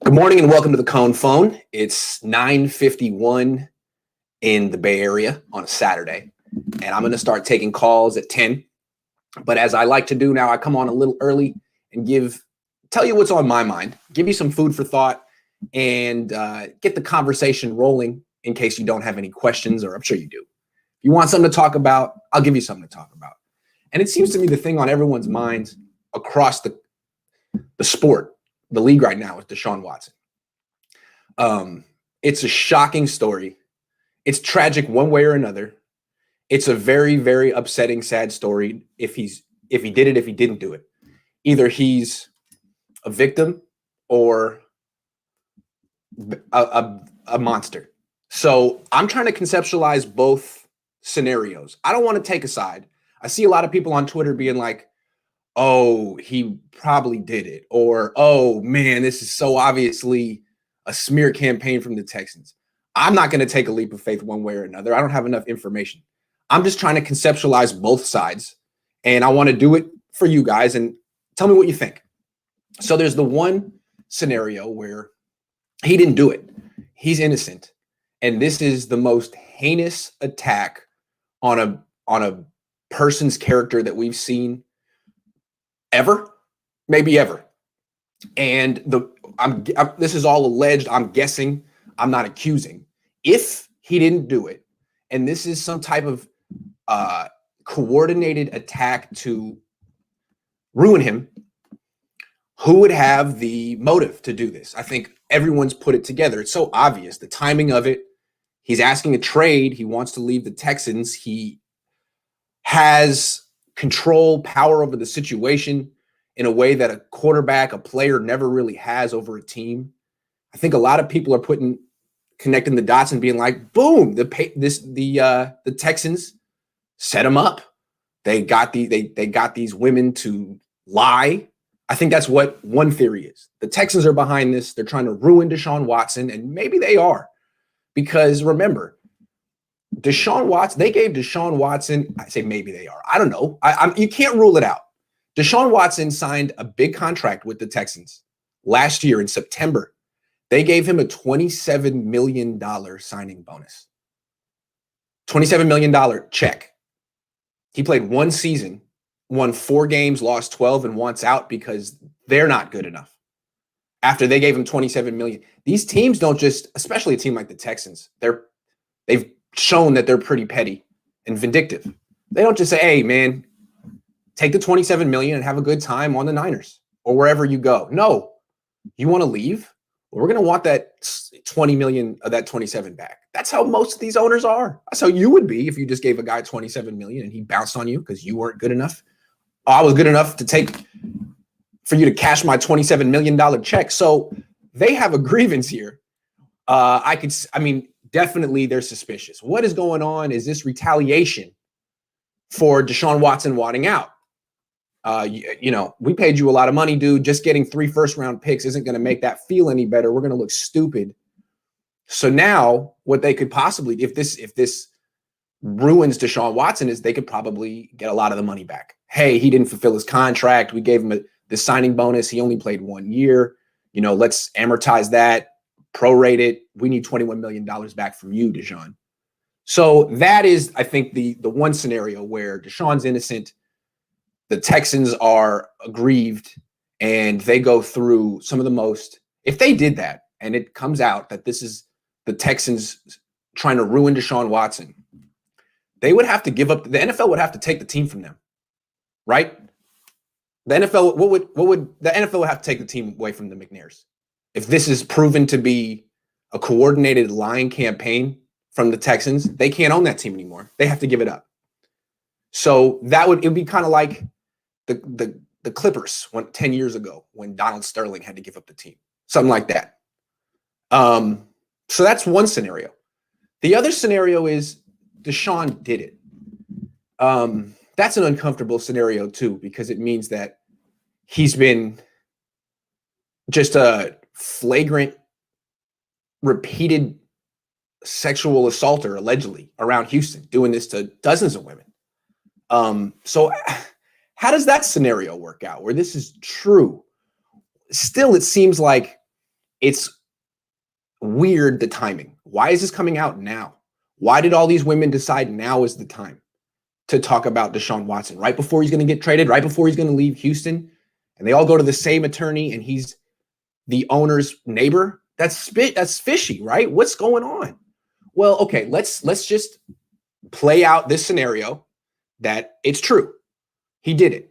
Good morning and welcome to the Cohn Phone. It's 9:51 in the Bay Area on a Saturday, and I'm going to start taking calls at 10. But as I like to do now, I come on a little early and tell you what's on my mind, give you some food for thought, and get the conversation rolling in case you don't have any questions, or I'm sure you do. If you want something to talk about, I'll give you something to talk about. And it seems to me the thing on everyone's minds across the sport, the league right now, is Deshaun Watson. It's a shocking story. It's tragic one way or another. It's a very, very upsetting, sad story if he did it, if he didn't do it. Either he's a victim or a monster. So I'm trying to conceptualize both scenarios. I don't want to take a side. I see a lot of people on Twitter being like, oh, he probably did it. Or, oh, man, this is so obviously a smear campaign from the Texans. I'm not going to take a leap of faith one way or another. I don't have enough information. I'm just trying to conceptualize both sides. And I want to do it for you guys and tell me what you think. So there's the one scenario where he didn't do it. He's innocent. And this is the most heinous attack on a person's character that we've seen ever, maybe ever. And this is all alleged. I'm guessing. I'm not accusing. If he didn't do it, and this is some type of coordinated attack to ruin him, who would have the motive to do this? I think everyone's put it together. It's so obvious. The timing of it. He's asking a trade. He wants to leave the Texans. He has control, power over the situation in a way that a quarterback, a player never really has over a team. I think a lot of people are connecting the dots and being like, boom, the Texans set him up. They got these women to lie. I think that's what one theory is. The Texans are behind this. They're trying to ruin Deshaun Watson, and maybe they are. Because remember, Deshaun Watson, they gave Deshaun Watson, I say maybe they are. I don't know. You can't rule it out. Deshaun Watson signed a big contract with the Texans last year in September. They gave him a $27 million signing bonus. $27 million check. He played one season, won 4 games, lost 12, and wants out because they're not good enough. After they gave him $27 million. These teams don't just, especially a team like the Texans, they've shown that they're pretty petty and vindictive. They don't just say, hey, man, take the $27 million and have a good time on the Niners or wherever you go. No, you want to leave? Well, we're going to want that $20 million of that 27 back. That's how most of these owners are. That's how you would be if you just gave a guy $27 million and he bounced on you because you weren't good enough. Oh, I was good enough for you to cash my $27 million check. So they have a grievance here. Definitely they're suspicious. What is going on? Is this retaliation for Deshaun Watson wanting out? We paid you a lot of money, dude. Just getting 3 first-round picks isn't going to make that feel any better. We're going to look stupid. So now what they could possibly, if this ruins Deshaun Watson, is they could probably get a lot of the money back. Hey, he didn't fulfill his contract. We gave him the signing bonus. He only played 1 year. Let's amortize that, prorate it. We need $21 million back from you, Deshaun. So that is, I think, the one scenario where Deshaun's innocent. The Texans are aggrieved, and they go through some of the most. If they did that, and it comes out that this is the Texans trying to ruin Deshaun Watson, they would have to give up. The NFL would have to take the team from them, right? The NFL, the NFL would have to take the team away from the McNairs if this is proven to be a coordinated lying campaign from the Texans. They can't own that team anymore. They have to give it up. So it would be kind of like the Clippers 10 years ago when Donald Sterling had to give up the team, something like that. So that's one scenario. The other scenario is Deshaun did it. That's an uncomfortable scenario too, because it means that he's been just a flagrant, repeated sexual assaulter, allegedly, around Houston, doing this to dozens of women. So how does that scenario work out where this is true? Still, it seems like it's weird, the timing. Why is this coming out now? Why did all these women decide now is the time to talk about Deshaun Watson? Right before he's going to get traded, right before he's going to leave Houston, and they all go to the same attorney, and he's the owner's neighbor? That's fishy, right? What's going on? Well, okay, let's just play out this scenario that it's true. He did it.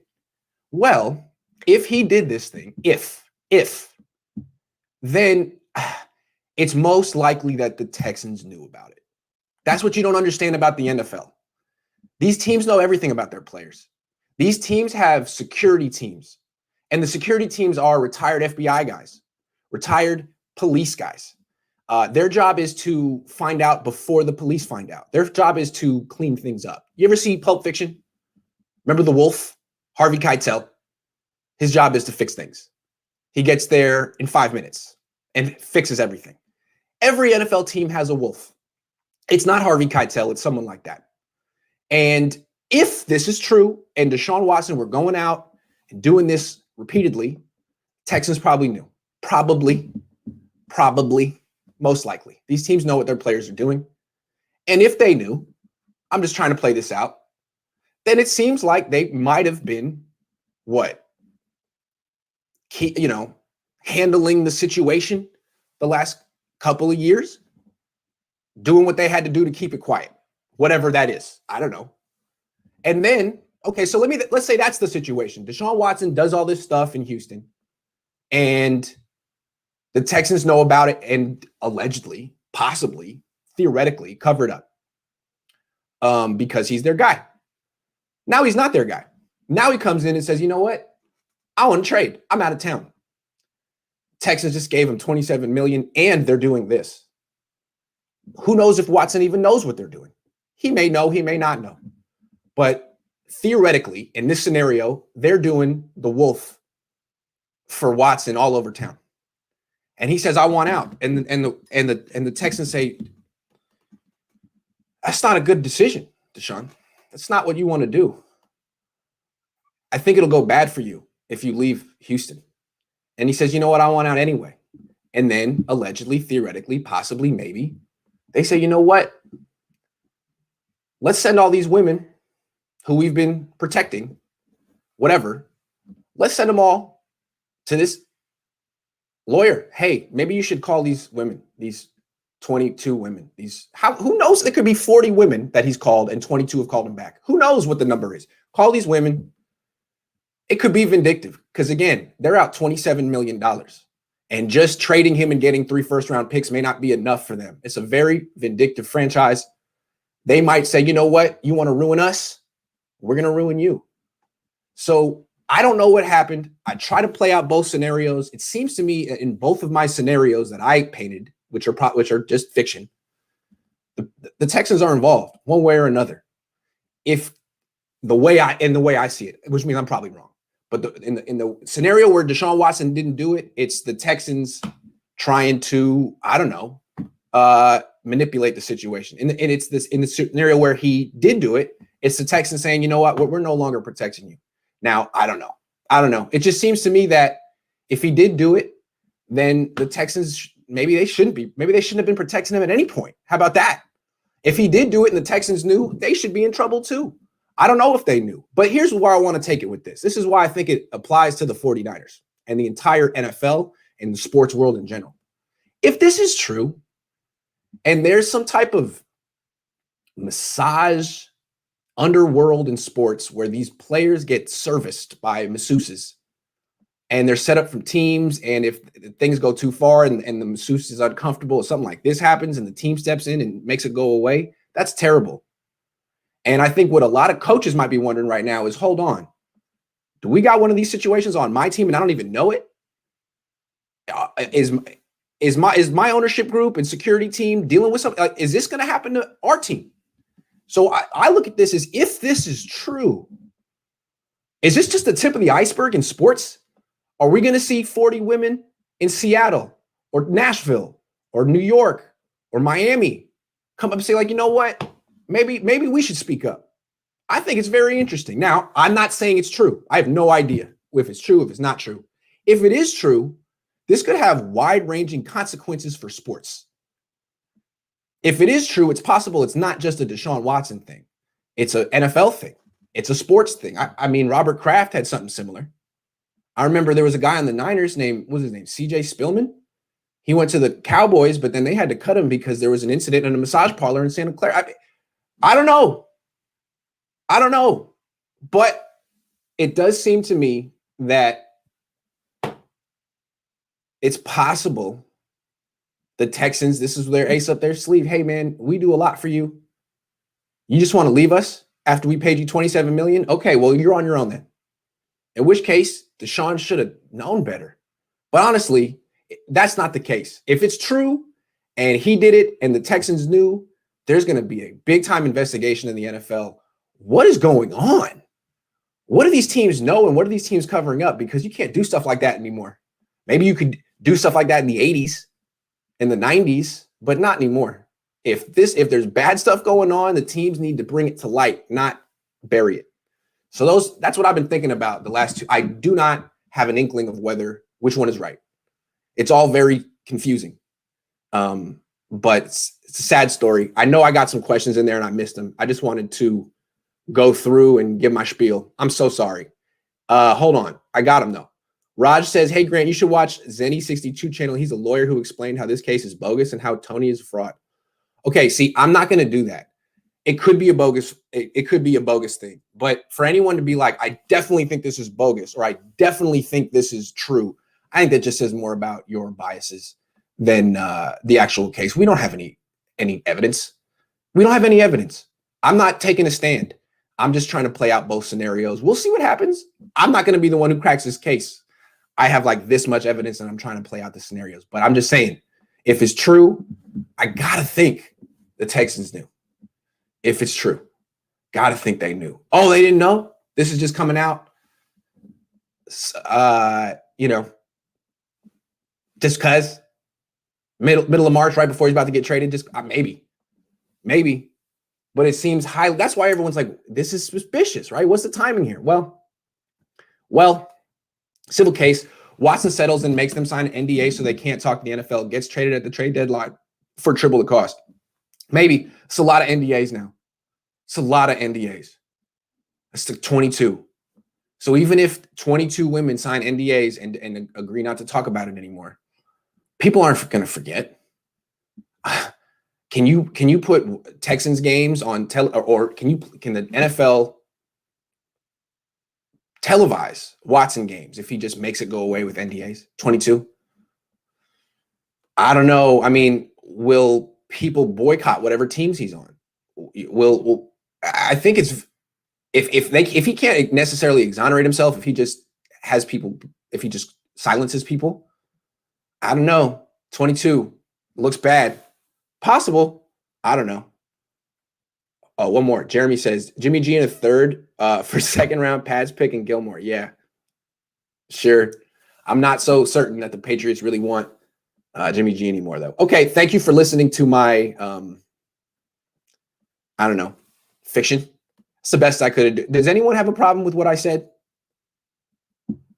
Well, if he did this thing, then it's most likely that the Texans knew about it. That's what you don't understand about the NFL. These teams know everything about their players. These teams have security teams, and the security teams are retired FBI guys, retired police guys. Their job is to find out before the police find out. Their job is to clean things up. You ever see Pulp Fiction? Remember the wolf, Harvey Keitel? His job is to fix things. He gets there in 5 minutes and fixes everything. Every NFL team has a wolf. It's not Harvey Keitel, it's someone like that. And if this is true and Deshaun Watson were going out and doing this repeatedly, Texans probably knew. Probably, most likely. These teams know what their players are doing. And if they knew, I'm just trying to play this out, then it seems like they might have been handling the situation the last couple of years, doing what they had to do to keep it quiet, whatever that is. I don't know. And then, okay, so let's say that's the situation. Deshaun Watson does all this stuff in Houston, and the Texans know about it and allegedly, possibly, theoretically cover it up because he's their guy. Now he's not their guy. Now he comes in and says, you know what? I want to trade. I'm out of town. Texans just gave him $27 million, and they're doing this. Who knows if Watson even knows what they're doing? He may know, he may not know. But theoretically, in this scenario, they're doing the wolf for Watson all over town. And he says, I want out. And the Texans say, that's not a good decision, Deshaun. That's not what you want to do. I think it'll go bad for you if you leave Houston. And he says, you know what? I want out anyway. And then allegedly, theoretically, possibly, maybe, they say, you know what? Let's send all these women who we've been protecting, whatever. Let's send them all to this lawyer. Hey, maybe you should call these women, these 22 women. Who knows? There could be 40 women that he's called and 22 have called him back. Who knows what the number is? Call these women. It could be vindictive because, again, they're out $27 million. And just trading him and getting 3 first-round picks may not be enough for them. It's a very vindictive franchise. They might say, you know what? You want to ruin us? We're going to ruin you. So I don't know what happened. I try to play out both scenarios. It seems to me in both of my scenarios that I painted, which are just fiction, the Texans are involved one way or another. If the way I see it, which means I'm probably wrong. But in the scenario where Deshaun Watson didn't do it, it's the Texans trying to, I don't know, manipulate the situation. And it's this in the scenario where he did do it, it's the Texans saying, you know what, we're no longer protecting you. Now, I don't know. It just seems to me that if he did do it, then the Texans, maybe they shouldn't have been protecting him at any point. How about that? If he did do it and the Texans knew, they should be in trouble too. I don't know if they knew, but here's where I want to take it with this. This is why I think it applies to the 49ers and the entire NFL and the sports world in general. If this is true and there's some type of massage underworld in sports where these players get serviced by masseuses and they're set up from teams, and if things go too far and the masseuse is uncomfortable or something like this happens and the team steps in and makes it go away, that's terrible. And I think what a lot of coaches might be wondering right now is, hold on, do we got one of these situations on my team and I don't even know it? Is my ownership group and security team dealing with something? Is this going to happen to our team? So I look at this as, if this is true, is this just the tip of the iceberg in sports? Are we going to see 40 women in Seattle or Nashville or New York or Miami come up and say, like, you know what? Maybe we should speak up. I think it's very interesting. Now, I'm not saying it's true. I have no idea if it's true, if it's not true. If it is true, This could have wide-ranging consequences for sports. If it is true, it's possible it's not just a Deshaun Watson thing. It's an NFL thing. It's a sports thing. I mean, Robert Kraft had something similar. I remember there was a guy on the Niners named, what was his name? CJ Spillman. He went to the Cowboys, but then they had to cut him because there was an incident in a massage parlor in Santa Clara. I don't know. I don't know. But it does seem to me that it's possible the Texans, this is their ace up their sleeve. Hey, man, we do a lot for you. You just want to leave us after we paid you $27 million? Okay, well, you're on your own then. In which case, Deshaun should have known better. But honestly, that's not the case. If it's true and he did it and the Texans knew, there's going to be a big-time investigation in the NFL. What is going on? What do these teams know and what are these teams covering up? Because you can't do stuff like that anymore. Maybe you could do stuff like that in the 80s, in the 90s, but not anymore. If there's bad stuff going on, the teams need to bring it to light, not bury it. So that's what I've been thinking about the last two. I do not have an inkling of which one is right. It's all very confusing. But it's a sad story. I know I got some questions in there and I missed them. I just wanted to go through and give my spiel. I'm so sorry. Hold on. I got him though. Raj says, hey, Grant, you should watch Zenny62 channel. He's a lawyer who explained how this case is bogus and how Tony is a fraud. Okay, see, I'm not going to do that. It could be a bogus thing. But for anyone to be like, I definitely think this is bogus, or I definitely think this is true, I think that just says more about your biases than the actual case. We don't have any evidence. We don't have any evidence. I'm not taking a stand. I'm just trying to play out both scenarios. We'll see what happens. I'm not going to be the one who cracks this case. I have like this much evidence and I'm trying to play out the scenarios. But I'm just saying, if it's true, I got to think the Texans knew. If it's true, got to think they knew. Oh, they didn't know? This is just coming out? Just because? Middle of March, right before he's about to get traded? Just maybe. But it seems high. That's why everyone's like, this is suspicious, right? What's the timing here? Well, civil case. Watson settles and makes them sign an NDA so they can't talk to the NFL. Gets traded at the trade deadline for triple the cost. Maybe. It's a lot of NDAs now. It's a lot of NDAs. It's like 22. So even if 22 women sign NDAs and agree not to talk about it anymore, people aren't going to forget. Can you put Texans games on or can the NFL televise Watson games if he just makes it go away with NDAs? 22? I don't know. I mean, will people boycott whatever teams he's on? I think it's if he can't necessarily exonerate himself, if he just silences people, I don't know. 22 looks bad. Possible. I don't know. Oh, one more. Jeremy says Jimmy G in a third for second round Pats pick and Gilmore. Yeah, sure. I'm not so certain that the Patriots really want Jimmy G anymore, though. Okay, thank you for listening to my, I don't know, fiction. It's the best I could do. Does anyone have a problem with what I said?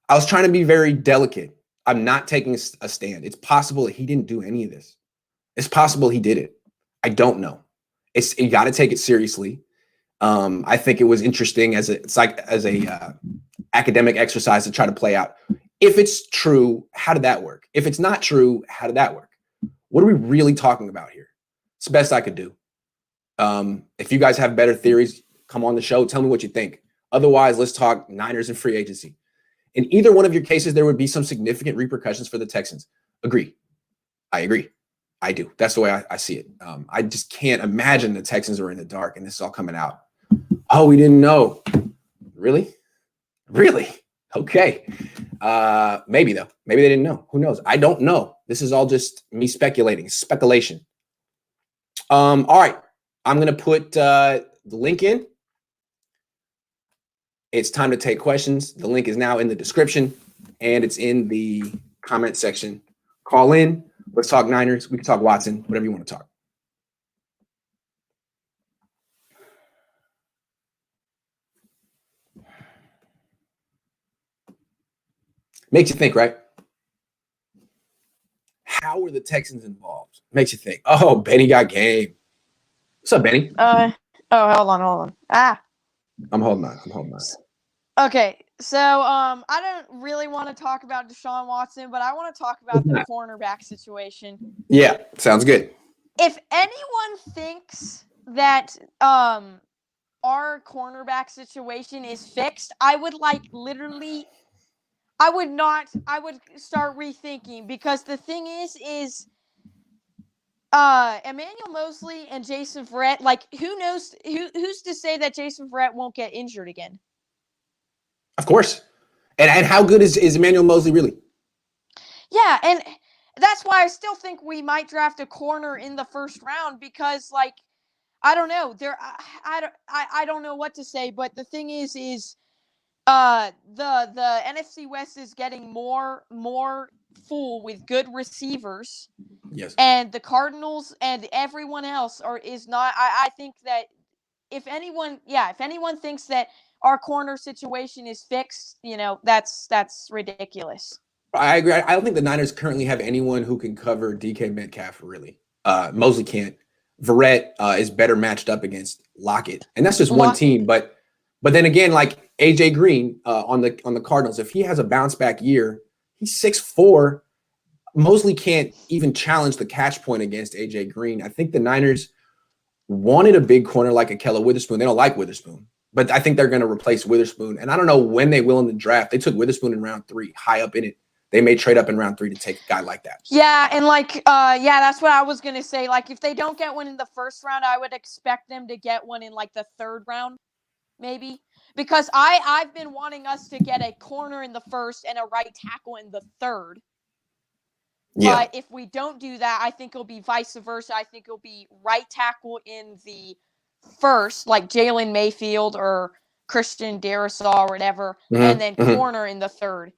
I was trying to be very delicate. I'm not taking a stand. It's possible that he didn't do any of this. It's possible he did it. I don't know. You got to take it seriously. I think it was interesting as a academic exercise to try to play out. If it's true, how did that work? If it's not true, how did that work? What are we really talking about here? It's the best I could do. If you guys have better theories, come on the show. Tell me what you think. Otherwise, let's talk Niners and free agency. In either one of your cases, there would be some significant repercussions for the Texans. Agree. I agree. I do. That's the way I see it. I just can't imagine the Texans are in the dark and this is all coming out. Oh, we didn't know. Really? Okay. Maybe though. Maybe they didn't know. Who knows? I don't know. This is all just me speculation. All right. I'm going to put the link in. It's time to take questions. The link is now in the description and it's in the comment section. Call in. Let's talk Niners. We can talk Watson, whatever you want to talk. Makes you think, right? how are the Texans involved? Makes you think. Oh, Benny got game. What's up, Benny? Hold on. I'm holding on. Okay, so I don't really want to talk about Deshaun Watson, but I want to talk about the cornerback situation. Yeah, sounds good. If anyone thinks that our cornerback situation is fixed, I would start rethinking, because the thing is Emmanuel Mosley and Jason Verrett, like, who's to say that Jason Verrett won't get injured again? Of course. And how good is Emmanuel Mosley really? Yeah, and that's why I still think we might draft a corner in the first round, because, like, I don't know. I don't know what to say, but the thing is the NFC West is getting more full with good receivers. Yes. And the Cardinals and everyone else is not. I think that if anyone thinks that our corner situation is fixed, that's ridiculous. I agree. I don't think the Niners currently have anyone who can cover DK Metcalf, really. Mosley can't. Verrett is better matched up against Lockett, and that's just one team. But then again, like AJ Green on the Cardinals, if he has a bounce back year, he's 6'4". Mosley can't even challenge the catch point against AJ Green. I think the Niners wanted a big corner like Ahkello Witherspoon. They don't like Witherspoon, but I think they're going to replace Witherspoon. And I don't know when they will in the draft. They took Witherspoon in round 3, high up in it. They may trade up in round 3 to take a guy like that. Yeah, and that's what I was gonna say. Like, if they don't get one in the first round, I would expect them to get one in, like, the third round, maybe. Because I've been wanting us to get a corner in the first and a right tackle in the third. Yeah. But if we don't do that, I think it'll be vice versa. I think it'll be right tackle in the first, like Jalen Mayfield or Christian Darrisaw or whatever, and then corner in the third.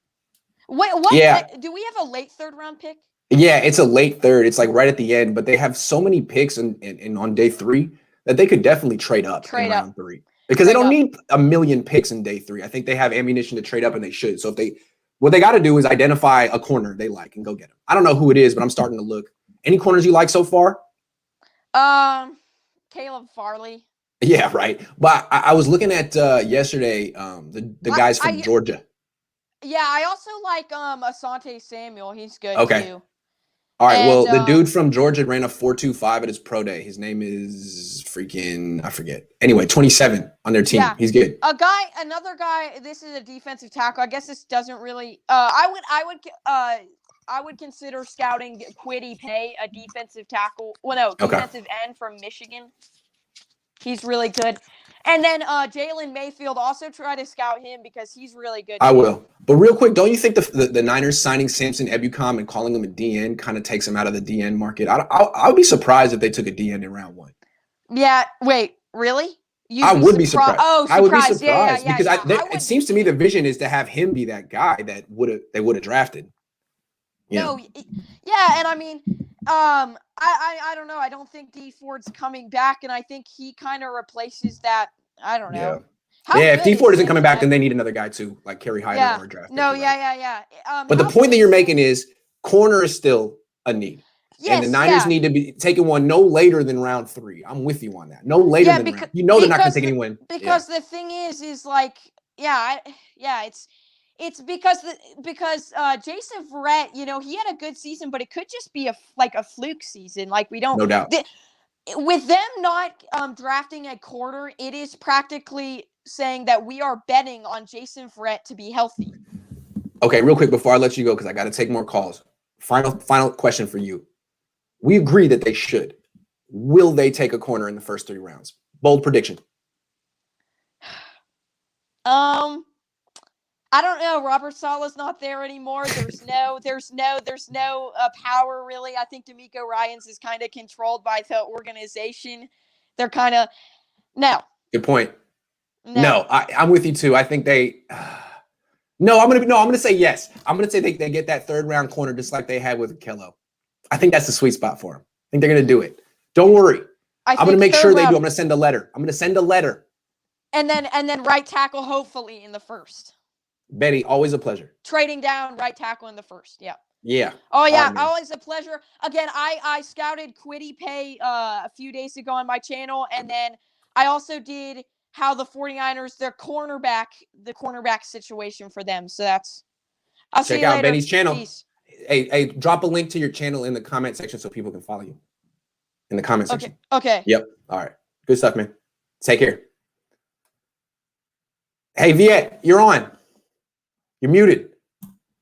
Wait, what? Yeah. Do we have a late third round pick? Yeah, it's a late third. It's like right at the end, but they have so many picks in on day 3 that they could definitely trade up in round 3, because they don't need a million picks in day 3. I think they have ammunition to trade up, and they should. So what they got to do is identify a corner they like and go get them. I don't know who it is, but I'm starting to look. Any corners you like so far? Caleb Farley. Yeah, right. But I was looking at yesterday the guys from Georgia. Yeah, I also like Asante Samuel. He's good too. All right. Well, the dude from Georgia ran a 4.25 at his pro day. His name is I forget. Anyway, 27 on their team. Yeah. He's good. Another guy. This is a defensive tackle. I guess this doesn't really. I would consider scouting Kwity Paye, a defensive tackle. Well, no, defensive end from Michigan. He's really good. And then Jalen Mayfield, also try to scout him because he's really good. I will. But real quick, don't you think the Niners signing Samson Ebukam and calling him a DN kind of takes him out of the DN market? I would be surprised if they took a DN in round 1. Yeah. Wait, really? I would be surprised. Oh, surprised. I would be surprised because it seems to me the vision is to have him be that guy that they would have drafted. Yeah, and I mean, I don't know. I don't think D Ford's coming back, and I think he kind of replaces that. I don't know. Yeah, if D Ford isn't coming back, then they need another guy too, like Kerry Hyder or draft. No, yeah. But the point that you're making is corner is still a need. Yes, and the Niners need to be taking one no later than round 3. I'm with you on that. No later than round. They're not going to take anyone. Because the thing is like, it's because Jason Verrett, he had a good season, but it could just be a fluke season. Like, we don't. No doubt. With them not drafting a corner, it is practically saying that we are betting on Jason Verrett to be healthy. Okay, real quick before I let you go, because I got to take more calls. Final question for you. We agree that they should. Will they take a corner in the first 3 rounds? Bold prediction. I don't know. Robert Saleh's not there anymore. There's no power really. I think D'Amico Ryans is kind of controlled by the organization. They're kind of no. Good point. No, I'm with you too. I think they. I'm gonna say yes. I'm gonna say they get that 3rd round corner just like they had with Ahkello. I think that's the sweet spot for them. I think they're gonna do it. Don't worry. I'm gonna make sure they do. I'm gonna send a letter. And then right tackle hopefully in the first. Betty, always a pleasure. Trading down right tackle in the first. Yeah. Yeah. Oh yeah, Hard, man. always a pleasure. Again, I scouted Quiddy Pay a few days ago on my channel, and then I also did how the 49ers the cornerback situation for them. So that's I'll see Check you out later. Benny's channel. Peace. Hey, drop a link to your channel in the comment section so people can follow you. In the comment section. Okay. Yep. All right. Good stuff, man. Take care. Hey, Viet, you're on. You're muted.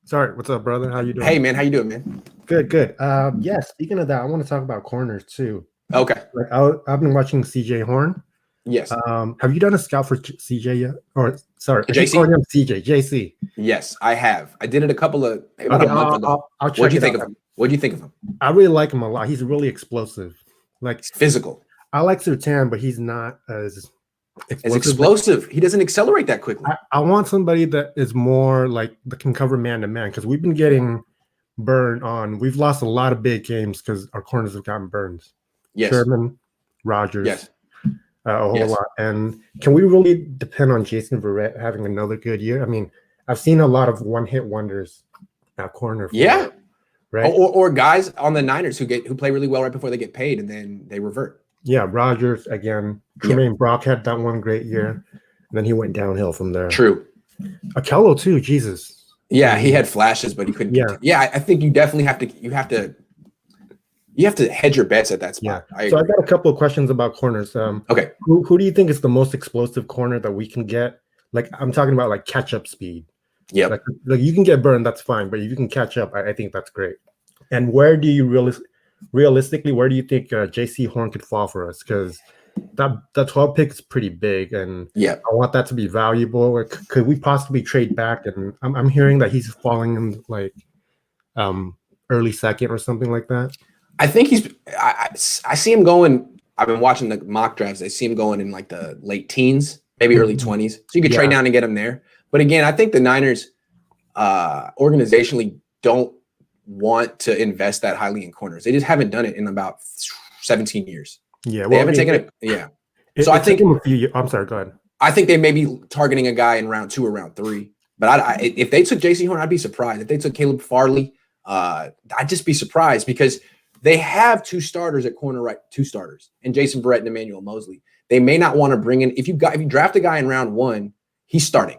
Sorry, what's up, brother? How you doing? Hey, man, how you doing, man? Good. Yeah, speaking of that, I want to talk about corners too. Okay. Like I've been watching CJ Horn. Yes. Have you done a scout for CJ yet? Or sorry, I keep JC? calling him CJ. JC. Yes, I have. I did it about a month ago. I'll check What'd you it think out. of him? What'd you think of him? I really like him a lot. He's really explosive. Like He's physical. I like Sertan, but he's not as As explosive. He doesn't accelerate that quickly. I want somebody that is more like that can cover man to man because we've been getting burned on. We've lost a lot of big games because our corners have gotten burned. Yes. Sherman, Rogers, Yes. a whole lot. And can we really depend on Jason Verrett having another good year? I mean, I've seen a lot of one-hit wonders at corner. Yeah. Right. Or guys on the Niners who play really well right before they get paid and then they revert. Yeah, Rogers again. Tremaine Brock had that one great year, and then he went downhill from there. True. Akello too. Jesus. Yeah, he had flashes, but he couldn't. Yeah. I think you definitely have to hedge your bets at that spot. Yeah. So I got a couple of questions about corners. Okay. Who do you think is the most explosive corner that we can get? Like I'm talking about like catch up speed. Yeah. Like you can get burned, that's fine, but if you can catch up, I think that's great. And where do you realistically, where do you think JC Horn could fall for us? Because that 12 pick is pretty big, and I want that to be valuable. Or could we possibly trade back? And I'm hearing that he's falling in like early second or something like that. I think I see him going. I've been watching the mock drafts. I see him going in like the late teens, maybe early 20s. So you could trade down and get him there. But again, I think the Niners organizationally don't want to invest that highly in corners. They just haven't done it in about 17 years. Yeah, they haven't taken it. Yeah. So I think I'm sorry. Go ahead. I think they may be targeting a guy in round 2 or round 3. But if they took JC Horn, I'd be surprised. If they took Caleb Farley, I'd just be surprised because they have 2 starters at corner, right? 2 starters, and Jason Verrett and Emmanuel Mosley. They may not want to bring in if you draft a guy in round 1, he's starting.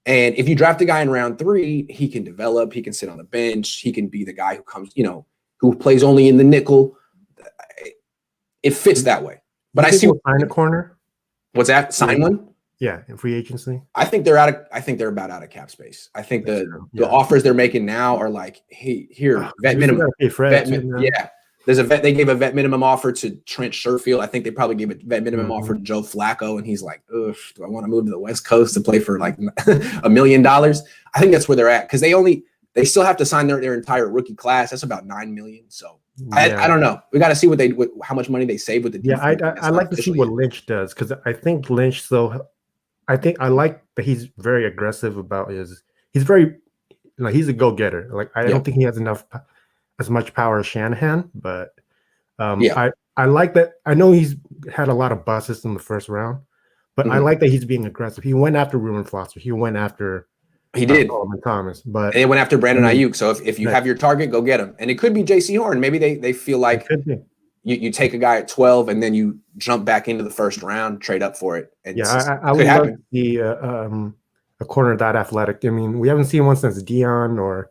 And if you draft a guy in round 3, he can develop, he can sit on the bench, he can be the guy who comes, who plays only in the nickel. It fits that way. But I see we'll sign a corner. What's that? Sign one? Yeah, in free agency. I think they're about out of cap space. I think the offers they're making now are like, hey, here, vet minimum. There's a vet. They gave a vet minimum offer to Trent Sherfield. I think they probably gave a vet minimum offer to Joe Flacco, and he's like, ugh, do I want to move to the West Coast to play for like $1 million? I think that's where they're at because they still have to sign their entire rookie class. That's about $9 million. So I don't know. We got to see how much money they save with the defense. I like to see what Lynch does because I think Lynch. I think I like that he's very aggressive about he's very he's a go-getter. Like I don't think he has as much power as Shanahan, but I like that. I know he's had a lot of busts in the first round, but I like that he's being aggressive. He went after Ruben Foster. He went after Coleman Thomas, but they went after Brandon Ayuk. So if you have your target, go get him. And it could be JC Horn. Maybe they feel like you take a guy at 12 and then you jump back into the first round, trade up for it. And I would love to see a corner that athletic. I mean, we haven't seen one since Dion or.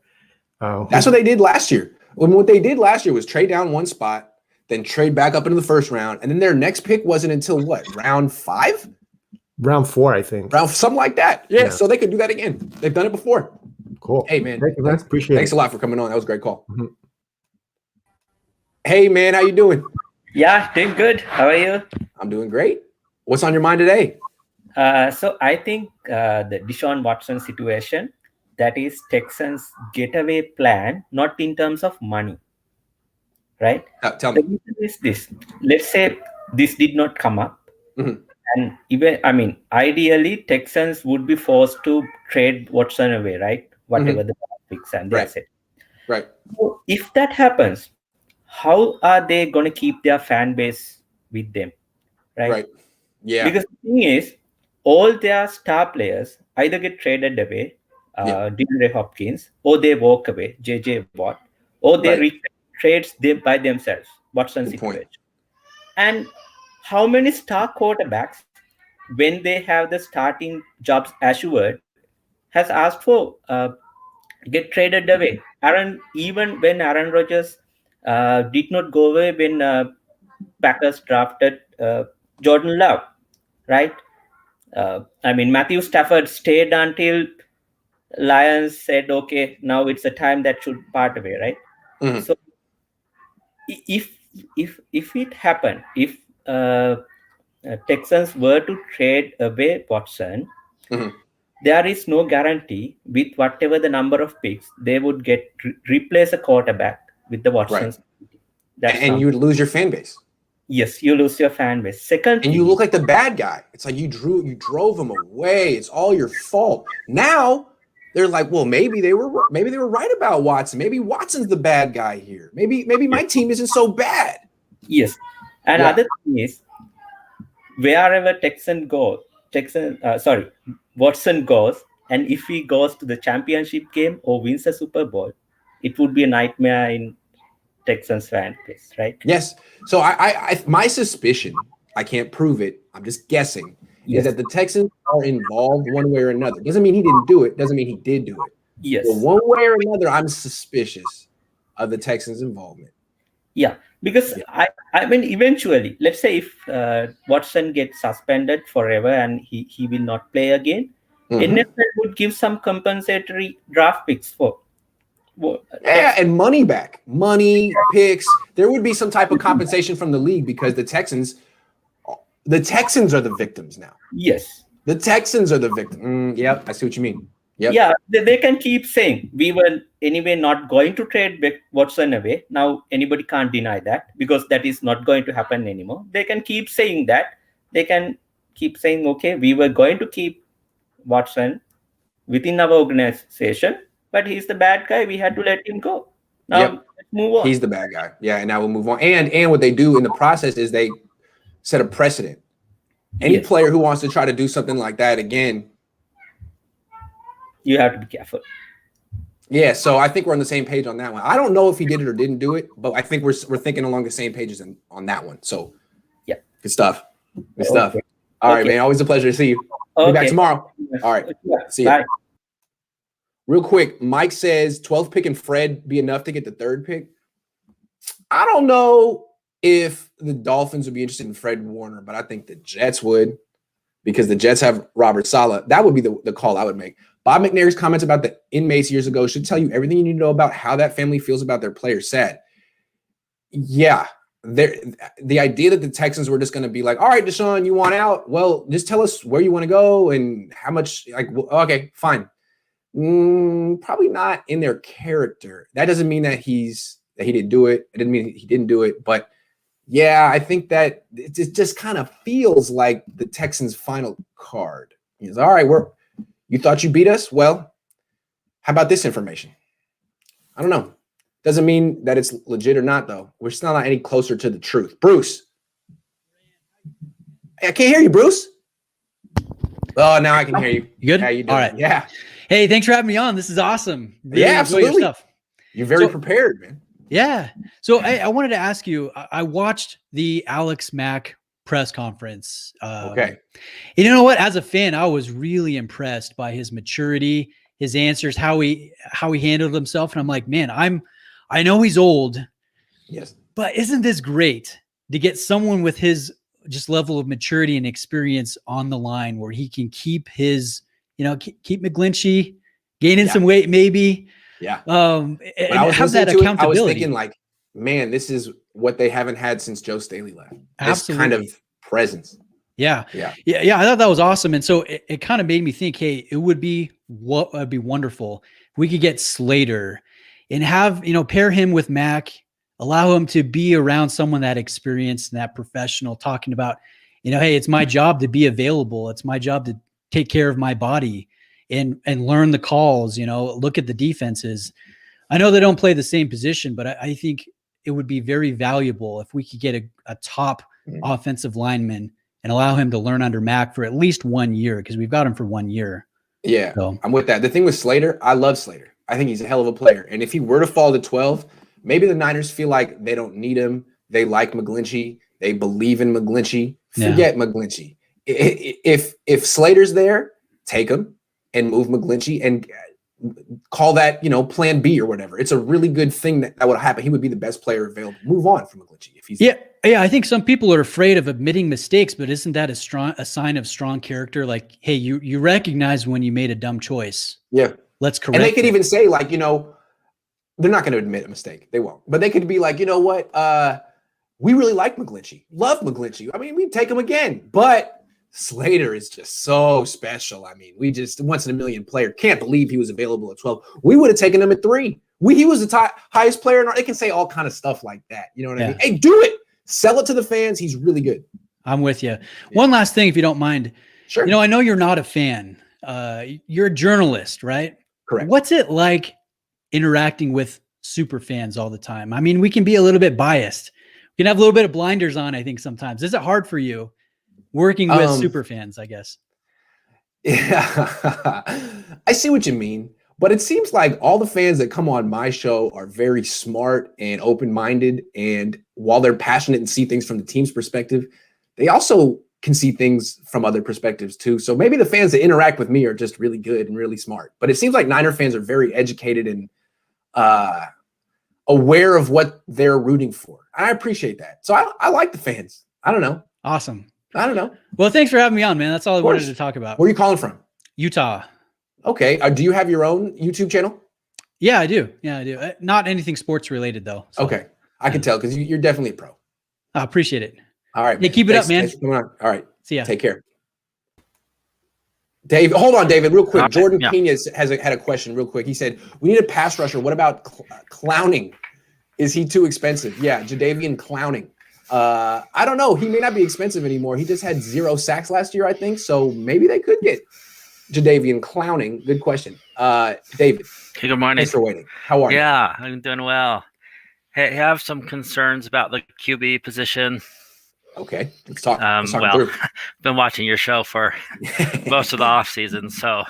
That's what they did last year. What they did last year was trade down one spot, then trade back up into the first round, and then their next pick wasn't until what, round 5? Round 4, I think. Something like that. Yeah, so they could do that again. They've done it before. Cool. Hey, man. Thank you, man. Appreciate it. Thanks a lot for coming on. That was a great call. Hey, man. How you doing? Yeah, doing good. How are you? I'm doing great. What's on your mind today? So I think the Deshaun Watson situation, that is Texans getaway plan, not in terms of money, right? Tell me. The reason is this. Let's say this did not come up. And even, ideally, Texans would be forced to trade Watson away, right? Whatever the picks, and that's it. Right. So if that happens, how are they going to keep their fan base with them, right? Right. Yeah. Because the thing is, all their star players either get traded away DeAndre Hopkins, or they walk away, JJ Watt, or they trades them by themselves, Watson situation. And how many star quarterbacks, when they have the starting jobs assured, has asked for get traded away? Even when Aaron Rodgers did not go away when Packers drafted Jordan Love, right? Matthew Stafford stayed until Lions said, okay, now it's a time that should part away, right? Mm-hmm. So if it happened, if Texans were to trade away Watson, mm-hmm. there is no guarantee with whatever the number of picks they would get replace a quarterback with the Watsons. And you would lose your fan base. Yes, you lose your fan base. Second, and you look like the bad guy. It's like you drove him away. It's all your fault. Now they're like, well, maybe they were right about Watson. Maybe Watson's the bad guy here. Maybe my team isn't so bad. Yes, and other thing is, wherever Watson goes, and if he goes to the championship game or wins a Super Bowl, it would be a nightmare in Texans fan base, right? Yes. So I my suspicion, I can't prove it, I'm just guessing, is that the Texans are involved one way or another. Doesn't mean he didn't do it. Doesn't mean he did do it. Yes. But one way or another, I'm suspicious of the Texans' involvement. Yeah, because I mean, eventually, let's say if Watson gets suspended forever and he will not play again, NFL would give some compensatory draft picks for. And money back, picks. There would be some type of compensation from the league because the Texans are the victims now. Yes, the Texans are the victim. Yep, I see what you mean. Yep. Yeah, they can keep saying we were anyway not going to trade Watson away. Now anybody can't deny that because that is not going to happen anymore. They can keep saying that. They can keep saying, okay, we were going to keep Watson within our organization, but he's the bad guy. We had to let him go. Now let's move on. He's the bad guy. Yeah, and now we'll move on. And what they do in the process is they set a precedent. Any player who wants to try to do something like that again, you have to be careful. Yeah, so I think we're on the same page on that one. I don't know if he did it or didn't do it, but I think we're thinking along the same pages on that one. So yeah, good stuff. Good stuff. All right, man. Always a pleasure to see you. Be back tomorrow. All right. See you. Bye. Real quick, Mike says 12th pick and Fred be enough to get the third pick. I don't know if the Dolphins would be interested in Fred Warner, but I think the Jets would because the Jets have Robert Saleh. That would be the call I would make. Bob McNair's comments about the inmates years ago should tell you everything you need to know about how that family feels about their player. Sad. Yeah. The idea that the Texans were just going to be like, all right, Deshaun, you want out? Well, just tell us where you want to go and how much. Like, okay, fine. Probably not in their character. That doesn't mean that he didn't do it. It didn't mean he didn't do it. But yeah, I think that it just kind of feels like the Texans' final card. He's all right. You thought you beat us? Well, how about this information? I don't know. Doesn't mean that it's legit or not, though. We're still not any closer to the truth. Bruce. I can't hear you, Bruce. Oh, now I can hear you. You good? How you doing? All right. Yeah. Hey, thanks for having me on. This is awesome. Really absolutely. Your stuff. You're very prepared, man. Yeah. So I wanted to ask you, I watched the Alex Mack press conference. Okay. You know what? As a fan, I was really impressed by his maturity, his answers, how he handled himself. And I'm like, man, I know he's old. Yes. But isn't this great to get someone with his just level of maturity and experience on the line where he can keep his, keep McGlinchey, gaining some weight, maybe. Yeah. And have that accountability. I was thinking like, man, this is what they haven't had since Joe Staley left. Absolutely. This kind of presence. Yeah. I thought that was awesome. And so it kind of made me think, hey, it would be wonderful if we could get Slater and have, pair him with Mack, allow him to be around someone that experienced and that professional talking about, hey, it's my job to be available. It's my job to take care of my body and learn the calls, look at the defenses. I know they don't play the same position, but I think it would be very valuable if we could get a top offensive lineman and allow him to learn under Mack for at least 1 year because we've got him for 1 year. Yeah, So. I'm with that. The thing with Slater, I love Slater. I think he's a hell of a player. And if he were to fall to 12, maybe the Niners feel like they don't need him. They like McGlinchey. They believe in McGlinchey. Forget McGlinchey. If Slater's there, take him and move McGlinchey and call that, plan B or whatever. It's a really good thing that would happen. He would be the best player available. Move on from McGlinchey if he's Yeah. I think some people are afraid of admitting mistakes, but isn't that a sign of strong character? Like, hey, you recognize when you made a dumb choice. Yeah. Let's correct. And they could even say, like, they're not going to admit a mistake. They won't. But they could be like, you know what? We really like McGlinchey. Love McGlinchey. I mean, we'd take him again. But Slater is just so special. I mean, we just once in a million player. Can't believe he was available at 12. We would have taken him at 3. He was the highest player in our. They can say all kind of stuff like that. You know what I mean? Hey, do it. Sell it to the fans. He's really good. I'm with you. Yeah. One last thing, if you don't mind. Sure. I know you're not a fan. You're a journalist, right? Correct. What's it like interacting with super fans all the time? I mean, we can be a little bit biased. We can have a little bit of blinders on, I think, sometimes. Is it hard for you working with super fans, I guess? Yeah. I see what you mean. But it seems like all the fans that come on my show are very smart and open-minded. And while they're passionate and see things from the team's perspective, they also can see things from other perspectives too. So maybe the fans that interact with me are just really good and really smart. But it seems like Niner fans are very educated and aware of what they're rooting for. I appreciate that. So I like the fans. I don't know. Awesome. I don't know. Well, thanks for having me on, man. That's all I wanted to talk about. Where are you calling from? Utah. Okay. Do you have your own YouTube channel? Yeah, I do. Not anything sports related though. So. Okay. I can tell because you're definitely a pro. I appreciate it. All right. Yeah, keep it up, man. Thanks for coming on. All right. See ya. Take care. Dave, hold on, David, real quick. Jordan Pena had a question real quick. He said, we need a pass rusher. What about Clowning? Is he too expensive? Yeah, Jadavian Clowning. I don't know. He may not be expensive anymore. He just had 0 sacks last year, I think. So maybe they could get Jadavian Clowning. Good question. David. Hey, good morning. Thanks for waiting. How are you? Yeah, I'm doing well. Hey, I have some concerns about the QB position. Okay, let's talk. Well, been watching your show for most of the off season, but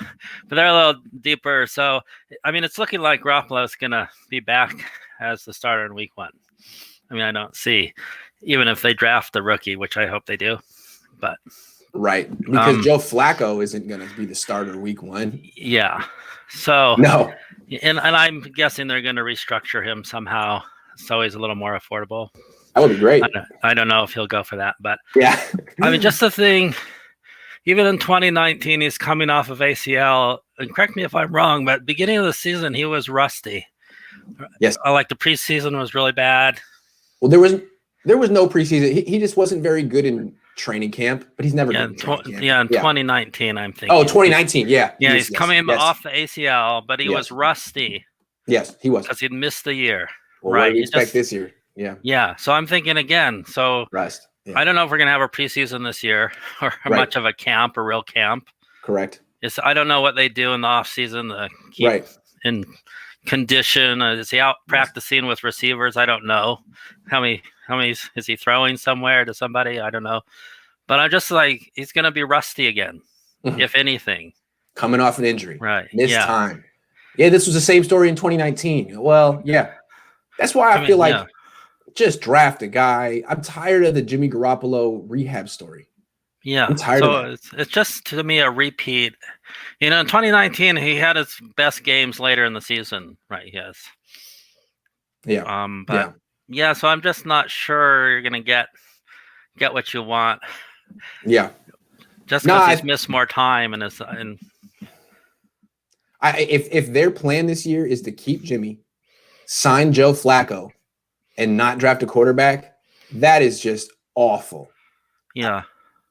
they're a little deeper. So, I mean, it's looking like Garoppolo's going to be back as the starter in week 1. I mean, I don't see, even if they draft the rookie, which I hope they do, but. Right, because Joe Flacco isn't going to be the starter week 1. Yeah, so. No. And I'm guessing they're going to restructure him somehow so he's a little more affordable. That would be great. I don't know if he'll go for that, but yeah. I mean, just the thing, even in 2019, he's coming off of ACL, and correct me if I'm wrong, but beginning of the season, he was rusty. Yes. Like the preseason was really bad. Well, there was no preseason. He just wasn't very good in training camp, but he's never good in training camp. 2019, I'm thinking. Oh, 2019, yeah. Yeah, he's coming off the ACL, but he was rusty. Yes, he was. Because he'd missed the year. Well, right. What do you expect this year? Yeah. Yeah. So I'm thinking again. So rust. Yeah. I don't know if we're going to have a preseason this year or much of a camp, a real camp. Correct. I don't know what they do in the off season to keep in condition. Is he out practicing with receivers? I don't know. How many is he throwing somewhere to somebody? I don't know. But I'm just like, he's going to be rusty again, if anything. Coming off an injury. Right. Missed time. Yeah, this was the same story in 2019. Well, yeah. That's why I feel like just draft a guy. I'm tired of the Jimmy Garoppolo rehab story. Yeah. I'm tired of it. It's just, to me, a repeat. In 2019, he had his best games later in the season. Right, yes. Yeah. So I'm just not sure you're going to get what you want. Yeah. Just because he's missed more time if their plan this year is to keep Jimmy, sign Joe Flacco, and not draft a quarterback, that is just awful. Yeah.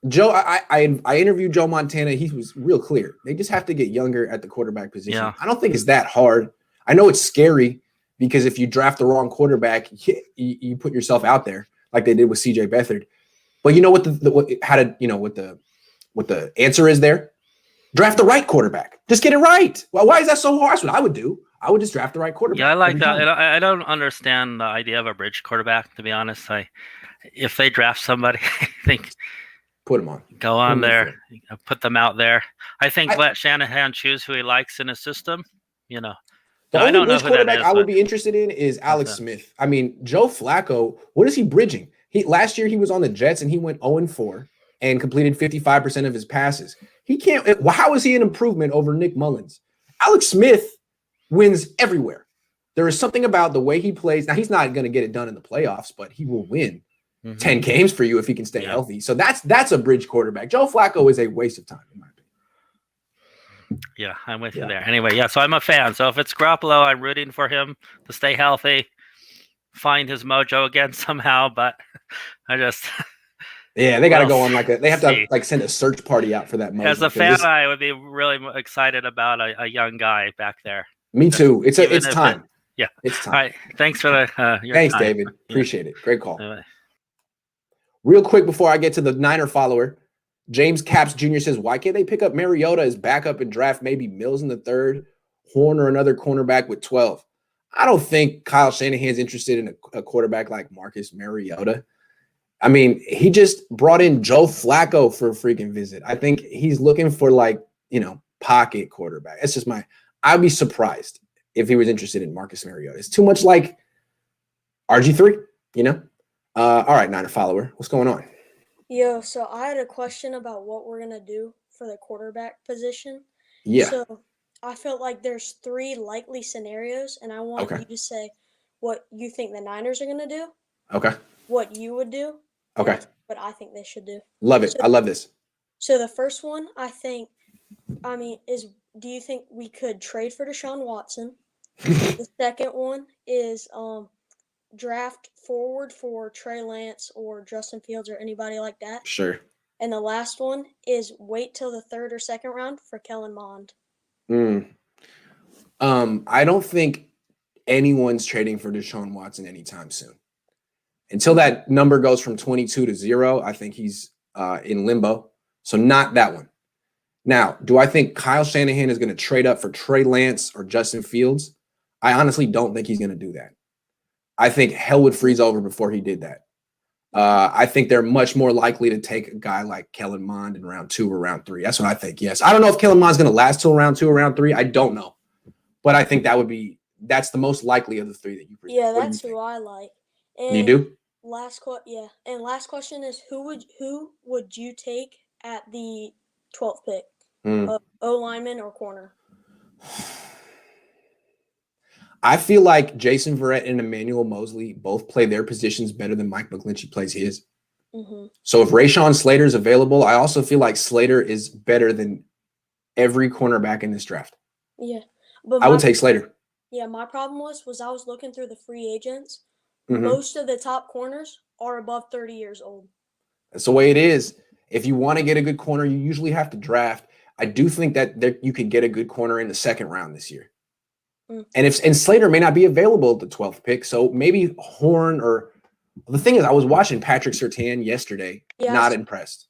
Joe, I interviewed Joe Montana. He was real clear. They just have to get younger at the quarterback position. Yeah. I don't think it's that hard. I know it's scary because if you draft the wrong quarterback, you put yourself out there like they did with CJ Beathard. But you know what what the answer is there? Draft the right quarterback. Just get it right. Well, why is that so hard? That's what I would do. I would just draft the right quarterback. Yeah, I like that. I don't understand the idea of a bridge quarterback, to be honest. If they draft somebody, I think Put him on. Go on Put him in there. the Put them out there. I think let Shanahan choose who he likes in his system. The I only don't know bridge who that quarterback is, I would but be interested in is Alex it. Smith. I mean, Joe Flacco, what is he bridging? Last year he was on the Jets and he went 0-4 and completed 55% of his passes. He can't. How is he an improvement over Nick Mullins? Alex Smith wins everywhere. There is something about the way he plays. Now he's not going to get it done in the playoffs, but he will win 10 games for you if he can stay healthy. So that's a bridge quarterback. Joe Flacco is a waste of time in my opinion. Yeah, I'm with you there. Anyway, so I'm a fan. So if it's Garoppolo, I'm rooting for him to stay healthy, find his mojo again somehow. But I just they got to go on they have to send a search party out for that mojo. As a fan, I would be really excited about a young guy back there. Me too. It's time. It's time. All right. Thanks for your Thanks, time. David. Appreciate it. Great call. Real quick before I get to the Niner follower, James Caps Jr. says, why can't they pick up Mariota as backup and draft maybe Mills in the 3rd, Horn or another cornerback with 12? I don't think Kyle Shanahan's interested in a quarterback like Marcus Mariota. I mean, he just brought in Joe Flacco for a freaking visit. I think he's looking for pocket quarterback. It's just I'd be surprised if he was interested in Marcus Mariota. It's too much like RG3, All right, Niner follower, what's going on? Yo, so I had a question about what we're going to do for the quarterback position. Yeah. So I felt like there's 3 likely scenarios, and I want you to say what you think the Niners are going to do. Okay. What you would do. Okay. What I think they should do. Love it. I love this. So the first one, is do you think we could trade for Deshaun Watson? The second one is draft forward for Trey Lance or Justin Fields or anybody like that. Sure. And the last one is wait till the 3rd or 2nd round for Kellen Mond. I don't think anyone's trading for Deshaun Watson anytime soon. Until that number goes from 22 to 0, I think he's in limbo. So not that one. Now, do I think Kyle Shanahan is going to trade up for Trey Lance or Justin Fields? I honestly don't think he's going to do that. I think hell would freeze over before he did that. I think they're much more likely to take a guy like Kellen Mond in round 2 or round 3. That's what I think. Yes. I don't know if Kellen Mond's going to last till round 2 or round 3. I don't know. But I think that's the most likely of the 3 that you present. Yeah, that's who I like. And you do? Last question is who would you take at the 12th pick? O lineman or corner? I feel like Jason Verrett and Emmanuel Mosley both play their positions better than Mike McGlinchey plays his. So if Rashawn Slater is available, I also feel like Slater is better than every cornerback in this draft. Yeah. But I would take Slater. Yeah, my problem was I was looking through the free agents. Most of the top corners are above 30 years old. That's the way it is. If you want to get a good corner, you usually have to draft. I do think that you can get a good corner in the 2nd round this year. And Slater may not be available at the 12th pick, so maybe Horn or the thing is, I was watching Patrick Surtain yesterday. Yeah, not impressed.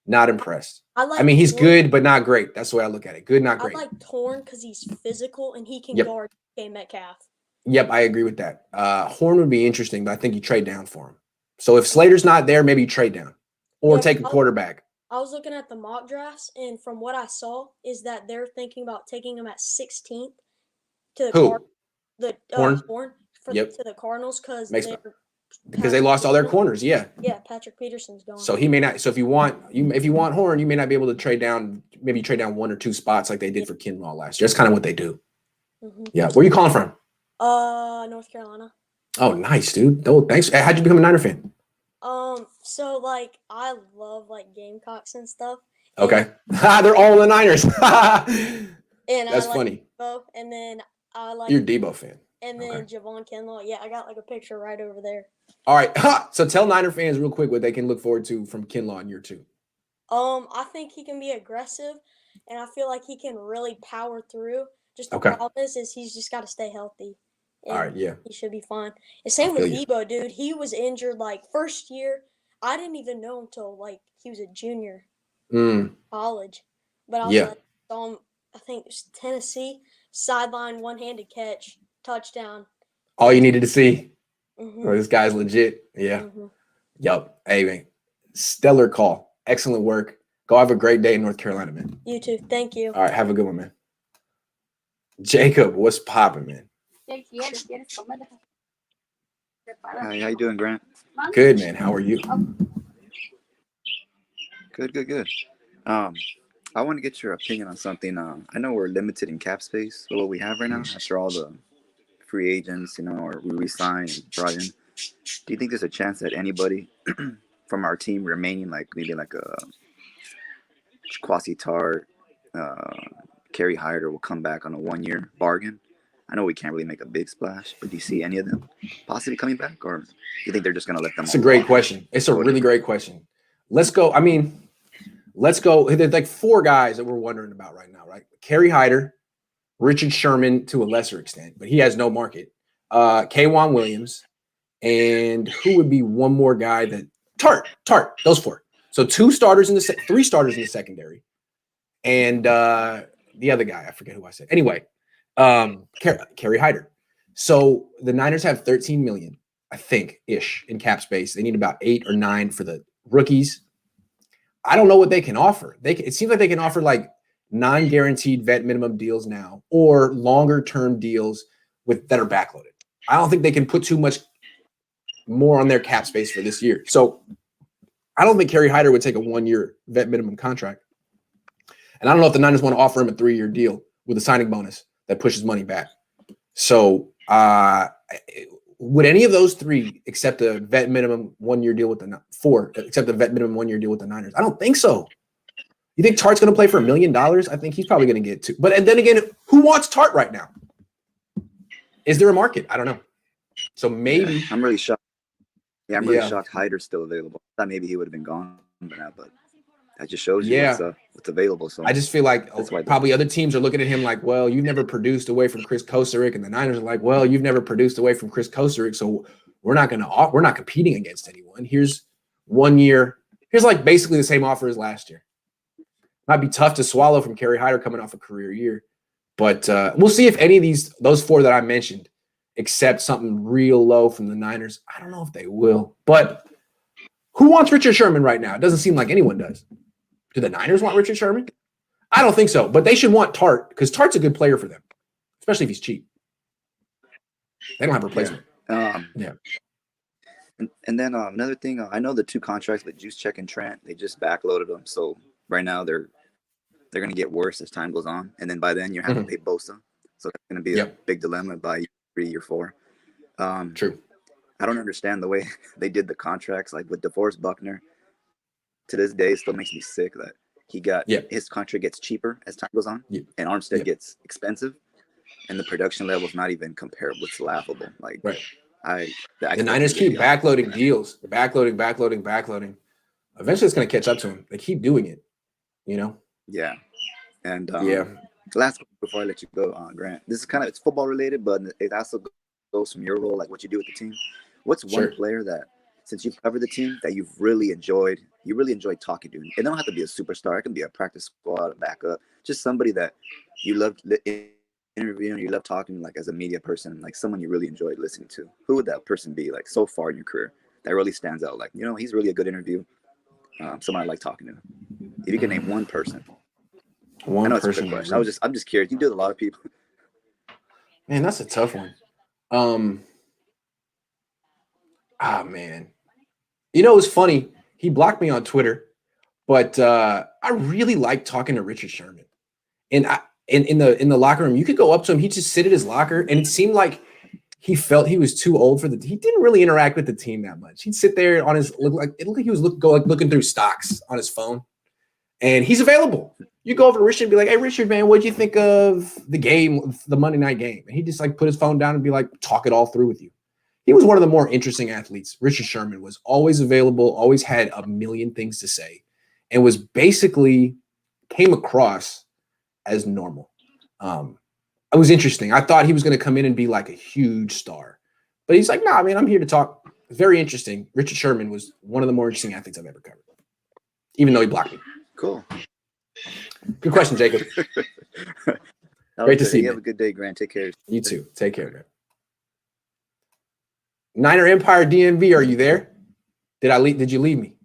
Not impressed. I mean, he's good, but not great. That's the way I look at it. Good, not great. I like Horn because he's physical and he can guard DK Metcalf. Yep, I agree with that. Horn would be interesting, but I think you trade down for him. So if Slater's not there, maybe you trade down or take a quarterback. I was looking at the mock drafts, and from what I saw is that they're thinking about taking him at 16th to the Horn to the Cardinals because they lost all their corners. Yeah, Patrick Peterson's gone. So he may not. So if you want Horn, you may not be able to trade down. Maybe trade down 1 or 2 spots like they did for Kinlaw last year. That's kind of what they do. Yeah, where are you calling from? North Carolina. Oh, nice, dude. Oh, thanks. How'd you become a Niner fan? So I love Gamecocks and stuff. Okay. They're all in the Niners. And that's funny. Debo, and then I like. You're a Debo fan. And then Javon Kinlaw. Yeah, I got a picture right over there. All right. So tell Niner fans real quick what they can look forward to from Kinlaw in year 2. I think he can be aggressive, and I feel like he can really power through. Just the problem is he's just got to stay healthy. All right, yeah. He should be fine. And same with Debo, dude. He was injured first year. I didn't even know until he was a junior college. But I was saw him, I think it was Tennessee, sideline, one-handed catch, touchdown. All you needed to see. Oh, this guy's legit. Yeah. Yep. Hey, man. Stellar call. Excellent work. Go have a great day in North Carolina, man. You too. Thank you. All right, have a good one, man. Jacob, what's popping, man? Hi, how you doing, Grant? Good, man. How are you? Good. I want to get your opinion on something. I know we're limited in cap space for what we have right now after all the free agents, or we re-sign and brought in. Do you think there's a chance that anybody from our team remaining, like maybe like a Kwasi Tart, Kerry Hyder will come back on a 1-year bargain? I know we can't really make a big splash, but do you see any of them possibly coming back, or do you think they're just going to let them? It's a great question. It's a really great question. Let's go. Let's go. There's like 4 guys that we're wondering about right now, right? Kerry Hyder, Richard Sherman to a lesser extent, but he has no market. K'Wan Williams, and who would be one more guy that Tart, those 4. So 3 starters in the secondary, and the other guy, I forget who I said. Anyway, Kerry Hyder. So the Niners have 13 million, I think, ish in cap space. They need about 8 or 9 for the rookies. I don't know what they can offer. It seems like they can offer like non-guaranteed vet minimum deals now, or longer term deals that are backloaded. I don't think they can put too much more on their cap space for this year. So I don't think Kerry Hyder would take a 1-year vet minimum contract. And I don't know if the Niners want to offer him a 3-year deal with a signing bonus that pushes money back. So would any of those 3 accept a vet minimum 1-year deal with the 4 accept a vet minimum 1-year deal with the Niners? I don't think so. You think Tart's going to play for $1 million? I think he's probably going to get 2. But and then again, who wants Tart right now? Is there a market? I don't know. So maybe I'm really shocked. Yeah, I'm really shocked Hyder's still available. I thought maybe he would have been gone by now, but that just shows you what's available. So I just feel like probably other teams are looking at him like, well, you've never produced away from Chris Kosarick, and the Niners are like, well, you've never produced away from Chris Kosarick, so we're not competing against anyone. Here's 1 year. Here's like basically the same offer as last year. Might be tough to swallow from Kerry Hyder coming off a career year, but we'll see if any of those 4 that I mentioned accept something real low from the Niners. I don't know if they will, but who wants Richard Sherman right now? It doesn't seem like anyone does. Do the Niners want Richard Sherman? I don't think so, but they should want Tart because Tart's a good player for them, especially if he's cheap. They don't have a replacement. And then another thing, I know the 2 contracts with Juszczyk and Trent, they just backloaded them. So right now they're going to get worse as time goes on. And then by then you're having to pay Bosa. So that's going to be a big dilemma by 3 or 4. True. I don't understand the way they did the contracts. Like with DeForest Buckner, to this day, it still makes me sick that he got his contract gets cheaper as time goes on, and Armstead gets expensive, and the production level is not even comparable. It's laughable. Like the Niners keep backloading deals, backloading. Eventually, it's going to catch up to them. They keep doing it, Yeah, and last before I let you go, Grant, this is it's football related, but it also goes from your role, like what you do with the team. What's one player that, since you've covered the team, that you've really enjoyed talking to? It don't have to be a superstar. It can be a practice squad, a backup, just somebody that you love interviewing, you love talking, like as a media person, like someone you really enjoyed listening to. Who would that person be, like so far in your career, that really stands out? Like, he's really a good interview. Someone I like talking to. If you can name one person. One I know person. It's a good question. I'm just curious. You do with a lot of people. Man, that's a tough one. Man. It's funny. He blocked me on Twitter, but I really like talking to Richard Sherman. And in the locker room, you could go up to him. He'd just sit at his locker, and it seemed like he felt he was too old he didn't really interact with the team that much. He'd sit there on it looked like he was looking through stocks on his phone, and he's available. You go over to Richard and be like, hey, Richard, man, what'd you think of the game, the Monday night game? And he'd just put his phone down and be like, talk it all through with you. He was one of the more interesting athletes. Richard Sherman was always available, always had a million things to say, and was basically came across as normal. It was interesting. I thought he was going to come in and be like a huge star, but he's like, nah, man, I'm here to talk. Very interesting. Richard Sherman was one of the more interesting athletes I've ever covered, even though he blocked me. Cool. Good question, Jacob. Great to see you. Have a good day, Grant. Take care. You too. Take care, man. Niner Empire DMV, are you there? Did you leave me?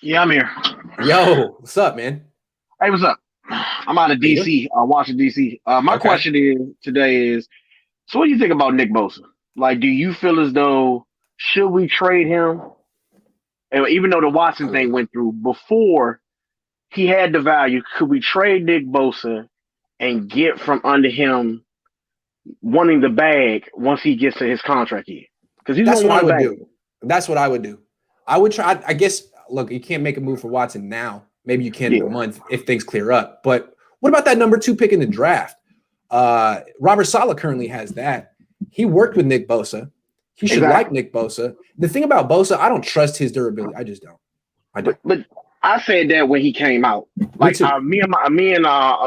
Yeah, I'm here. Yo, what's up, man? Hey, what's up? I'm out of DC, Washington, DC. My question is, so what do you think about Nick Bosa? Like, do you feel as though should we trade him? And even though the Watson thing went through before he had the value, could we trade Nick Bosa and get from under him wanting the bag once he gets to his contract year? Because that's what I would do. That's what I would do. I would try. I guess. Look, you can't make a move for Watson now. Maybe you can in a month if things clear up. But what about that number 2 pick in the draft? Robert Saleh currently has that. He worked with Nick Bosa. He should like Nick Bosa. The thing about Bosa, I don't trust his durability. I just don't. I don't. But I said that when he came out. Like me and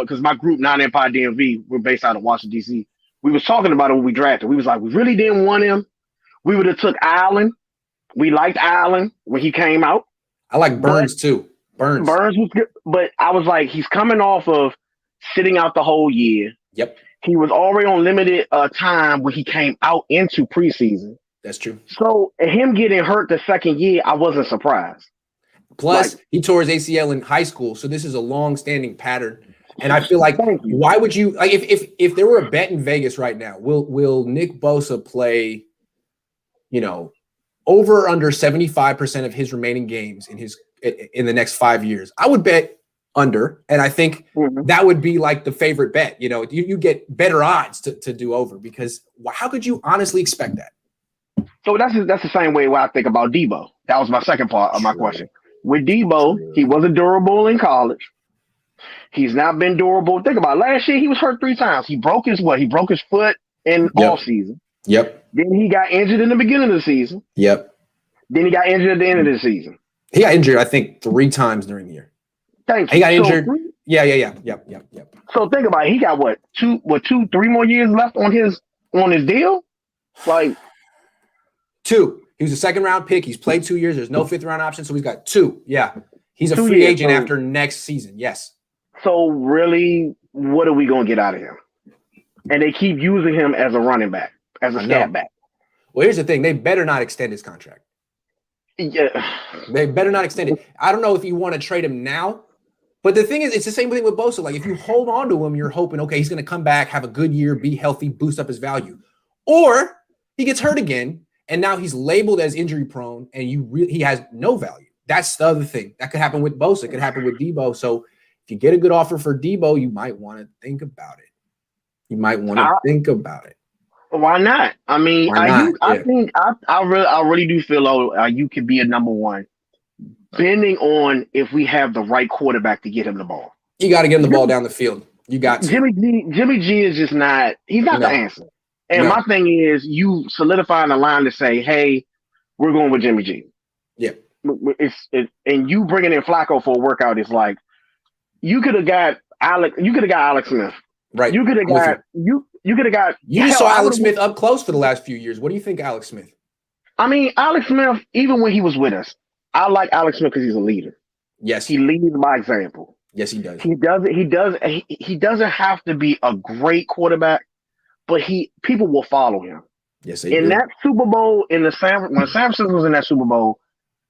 because my group 9 Empire DMV, we're based out of Washington D.C. We was talking about it when we drafted. We was like, we really didn't want him. We would have took Allen. We liked Allen when he came out. I like Burns too. Burns was good, but I was like, he's coming off of sitting out the whole year. Yep. He was already on limited time when he came out into preseason. That's true. So him getting hurt the second year, I wasn't surprised. Plus, he tore his ACL in high school, so this is a long-standing pattern. And I feel like, why would you like if there were a bet in Vegas right now? Will Nick Bosa play, over or under 75% of his remaining games in the next 5 years? I would bet under, and I think that would be like the favorite bet. You get better odds to do over, because how could you honestly expect that? So that's the same way I think about Debo. That was my second part of my question. With Debo, he wasn't durable in college. He's not been durable. Think about it. Last year, he was hurt 3 times. He broke his foot in off season. Yep. Then he got injured in the beginning of the season. Yep. Then he got injured at the end of the season. He got injured, I think, 3 times during the year. Thank you. He got injured. Yeah. Yep. So think about it. He got 2, 3 more years left on his deal? Like 2. He was a second-round pick. He's played 2 years. There's no 5th-round option, so he's got 2. Yeah. He's a free agent after next season. Yes. So really, what are we going to get out of him? And they keep using him as a running back, as a stat back. Well, here's the thing. They better not extend his contract. Yeah. They better not extend it. I don't know if you want to trade him now, but the thing is, it's the same thing with Bosa. Like, if you hold on to him, you're hoping, okay, he's going to come back, have a good year, be healthy, boost up his value. Or he gets hurt again, and now he's labeled as injury prone, and he has no value. That's the other thing. That could happen with Bosa. It could happen with Debo. So if you get a good offer for Debo, you might want to think about it. Why not? I mean, I think I really do feel you could be a number 1, depending on if we have the right quarterback to get him the ball. You got to get him the ball down the field. You got to. Jimmy G is just not. He's not the answer. And my thing is, you solidifying the line to say, "Hey, we're going with Jimmy G." Yeah. And you bringing in Flacco for a workout is like, you could have got Alex. You could have got Alex Smith. Right. You could have got you. You could have got. You just saw Alex Smith up close for the last few years. What do you think, Alex Smith? I mean, Alex Smith, even when he was with us, I like Alex Smith because he's a leader. Yes, he leads by example. Yes, he does. He doesn't have to be a great quarterback, but people will follow him. Yes, in that Super Bowl, when San Francisco was in that Super Bowl,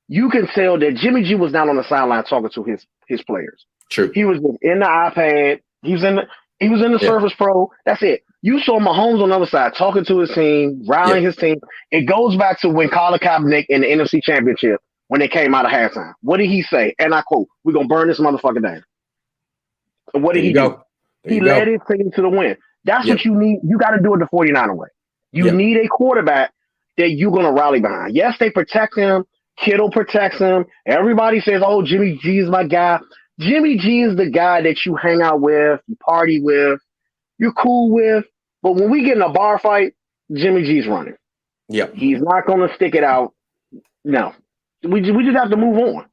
you can tell that Jimmy G was not on the sideline talking to his players. True. He was in the iPad. He was in the Surface Pro. That's it. You saw Mahomes on the other side talking to his team, rallying his team. It goes back to when Colin Kaepernick in the NFC Championship, when they came out of halftime. What did he say? And I quote, "We're going to burn this motherfucker down." And what did he do? He led his team to the win. That's what you need. You got to do it the 49er way. You need a quarterback that you're going to rally behind. Yes, they protect him. Kittle protects him. Everybody says, "Oh, Jimmy G is my guy." Jimmy G is the guy that you hang out with, you party with, you're cool with. But when we get in a bar fight, Jimmy G's running. Yep. He's not going to stick it out. No. We just have to move on.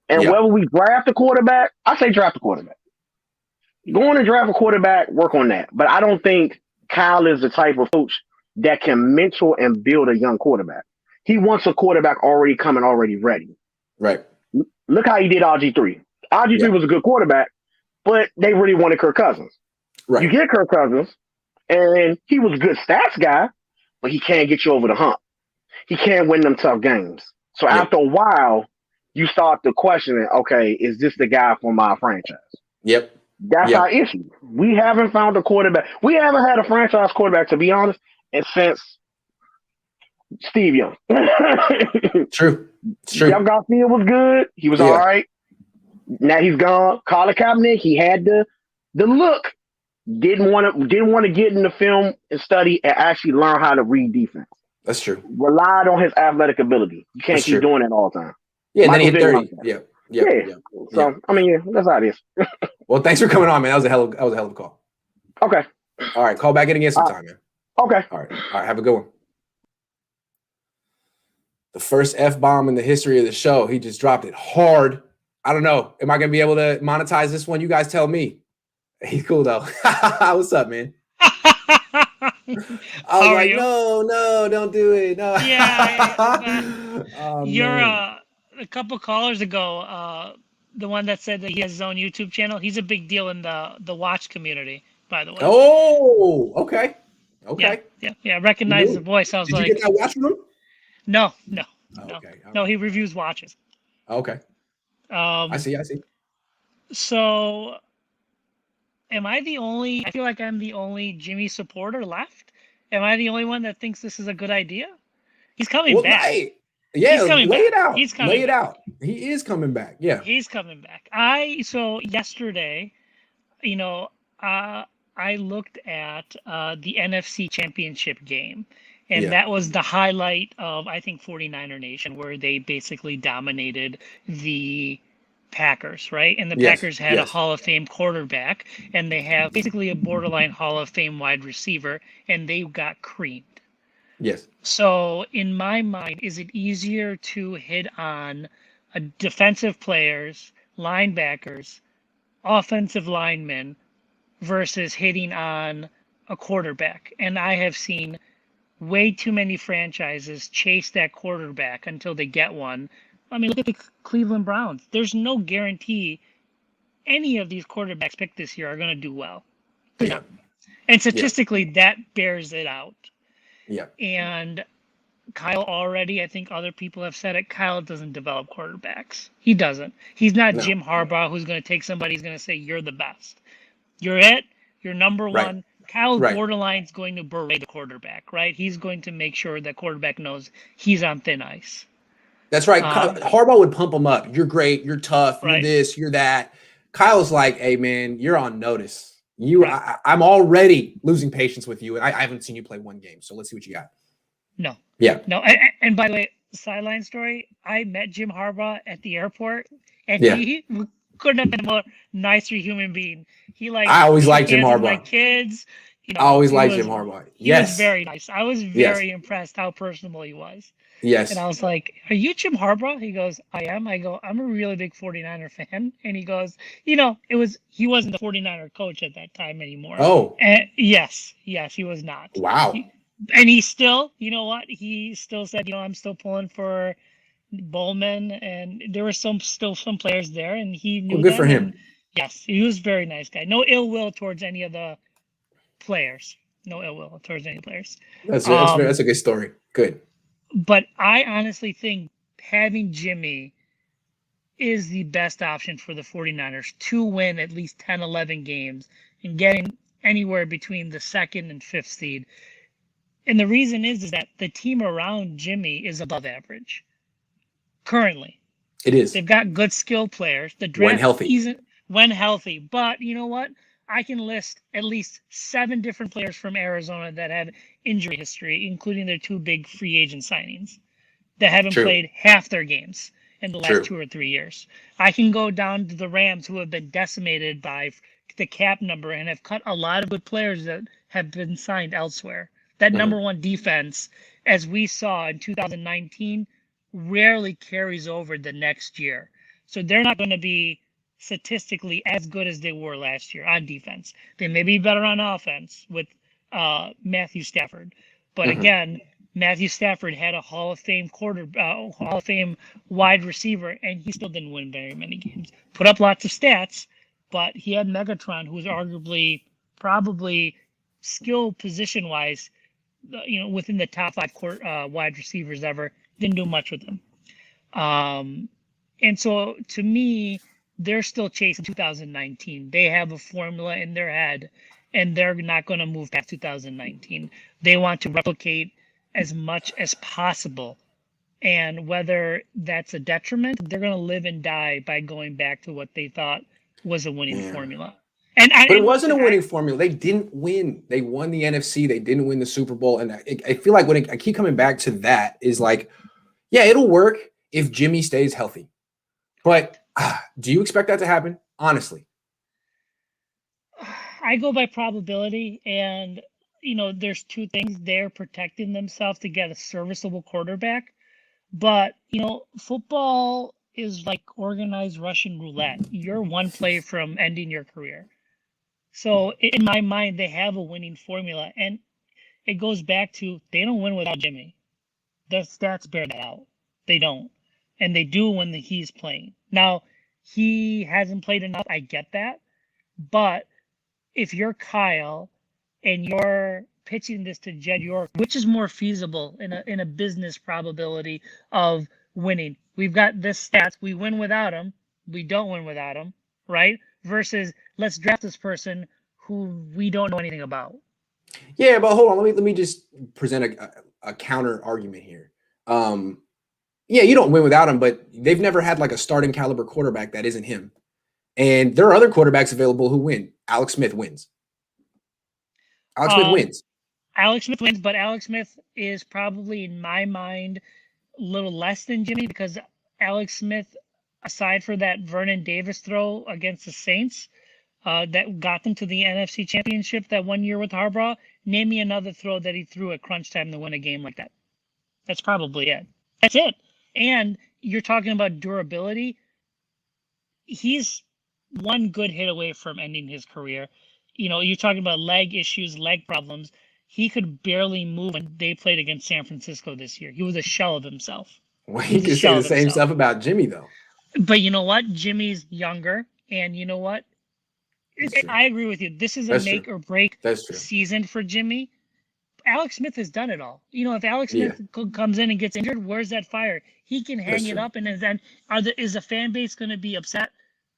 And whether we draft a quarterback, I say draft a quarterback. Go on and draft a quarterback, work on that. But I don't think Kyle is the type of coach that can mentor and build a young quarterback. He wants a quarterback already coming, already ready. Right. Look how he did RG3. RG3 was a good quarterback, but they really wanted Kirk Cousins. Right. You get Kirk Cousins, and he was a good stats guy, but he can't get you over the hump. He can't win them tough games. So after a while, you start to question it. Okay, is this the guy for my franchise? Yep. That's our issue. We haven't found a quarterback. We haven't had a franchise quarterback, to be honest, and since Steve Young. True. It's true. Jeff Garcia was good. He was all right. Now he's gone. Colin Kaepernick, he had the look. Didn't want to get in the film and study and actually learn how to read defense. That's true. Relied on his athletic ability. You can't keep doing that all the time. Yeah, and then he hit 30. Yeah. So I mean, that's how it is. Well, thanks for coming on, man. That was a hell of a call. Okay. All right, call back in again sometime, man. Okay. All right. Have a good one. The first F-bomb in the history of the show. He just dropped it hard. I don't know. Am I going to be able to monetize this one? You guys tell me. He's cool, though. What's up, man? I was like, no, don't do it. No. Yeah. You're a couple callers ago, the one that said that he has his own YouTube channel. He's a big deal in the watch community, by the way. Oh, okay. Yeah. I recognize the voice. I was like, did you get that watch from him? No. Okay. No, he reviews watches. Okay. I see. So, am I the only? I feel like I'm the only Jimmy supporter left. Am I the only one that thinks this is a good idea? He's coming back. Yeah, lay it out. He's coming lay it out. He is coming back. Yeah. He's coming back. So yesterday, I looked at the NFC Championship game. And that was the highlight of, I think, 49er Nation, where they basically dominated the Packers, right? And the Packers had a Hall of Fame quarterback, and they have basically a borderline Hall of Fame wide receiver, and they got creamed. Yes. So in my mind, is it easier to hit on defensive players, linebackers, offensive linemen, versus hitting on a quarterback? And I have seen way too many franchises chase that quarterback until they get one. I mean, look at the Cleveland Browns. There's no guarantee any of these quarterbacks picked this year are going to do well. Yeah. And statistically, that bears it out. Yeah. And Kyle already, I think other people have said it, Kyle doesn't develop quarterbacks. He doesn't. He's not Jim Harbaugh, who's going to take somebody, he's going to say, you're the best. You're it. You're number one. Kyle borderline's going to berate the quarterback, right? He's going to make sure that quarterback knows he's on thin ice. That's right. Harbaugh would pump him up. You're great. You're tough. You're this. You're that. Kyle's like, hey, man, you're on notice. I'm already losing patience with you, and I haven't seen you play one game. So let's see what you got. No. Yeah. No. And by the way, sideline story, I met Jim Harbaugh at the airport, and he couldn't have been a more nicer human being. I always liked Jim Harbaugh. My kids. I always liked Jim Harbaugh. He was very nice. I was very impressed how personable he was. Yes. And I was like, are you Jim Harbaugh? He goes, I am. I go, I'm a really big 49er fan. And he goes, he wasn't the 49er coach at that time anymore. Oh. And yes, he was not. Wow. And he still, he still said, I'm still pulling for Bowman. And there were some players there, and he knew good for him. And yes, he was a very nice guy. No ill will towards any of the players. No ill will towards any players. That's a good story. Good. But I honestly think having Jimmy is the best option for the 49ers to win at least 10, 11 games and getting anywhere between the 2nd and 5th seed. And the reason is that the team around Jimmy is above average. Currently. It is. They've got good skilled players. The draft when healthy. But you know what? I can list at least 7 different players from Arizona that have injury history, including their 2 big free agent signings that haven't played half their games in the last 2 or 3 years. I can go down to the Rams, who have been decimated by the cap number and have cut a lot of good players that have been signed elsewhere. That number one defense, as we saw in 2019, rarely carries over the next year. So they're not going to be statistically as good as they were last year on defense. They may be better on offense with Matthew Stafford. But again, Matthew Stafford had a Hall of Fame Hall of Fame wide receiver, and he still didn't win very many games. Put up lots of stats, but he had Megatron, who was arguably, probably skill position-wise, within the top 5 wide receivers ever. Didn't do much with him. And so to me, they're still chasing 2019. They have a formula in their head, and they're not going to move past 2019. They want to replicate as much as possible. And whether that's a detriment, they're going to live and die by going back to what they thought was a winning formula. But it wasn't a winning formula. They didn't win. They won the NFC. They didn't win the Super Bowl. And I feel like I keep coming back to that is like, yeah, it'll work if Jimmy stays healthy. But do you expect that to happen? Honestly. I go by probability. And, there's two things. They're protecting themselves to get a serviceable quarterback. But, football is like organized Russian roulette. You're one play from ending your career. So in my mind, they have a winning formula. And it goes back to they don't win without Jimmy. The stats bear that out. They don't. And they do when he's playing. Now, he hasn't played enough. I get that. But if you're Kyle and you're pitching this to Jed York, which is more feasible in a business probability of winning? We've got this stats. We win without him. We don't win without him, right? Versus let's draft this person who we don't know anything about. Yeah, but hold on. Let me just present a counter argument here. Yeah, you don't win without him, but they've never had like a starting caliber quarterback that isn't him. And there are other quarterbacks available who win. Alex Smith wins. Alex Smith wins. Alex Smith wins, but Alex Smith is probably, in my mind, a little less than Jimmy because Alex Smith, aside for that Vernon Davis throw against the Saints that got them to the NFC Championship that 1 year with Harbaugh, name me another throw that he threw at crunch time to win a game like that. That's probably it. That's it. And you're talking about durability. He's one good hit away from ending his career. You're talking about leg issues, leg problems. He could barely move when they played against San Francisco this year. He was a shell of himself. Well, he could say the same stuff about Jimmy, though. But you know what? Jimmy's younger. And you know what? I agree with you. This is a make or break season for Jimmy. Alex Smith has done it all. If Alex Smith comes in and gets injured, where's that fire? He can hang it up, and then is the fan base going to be upset?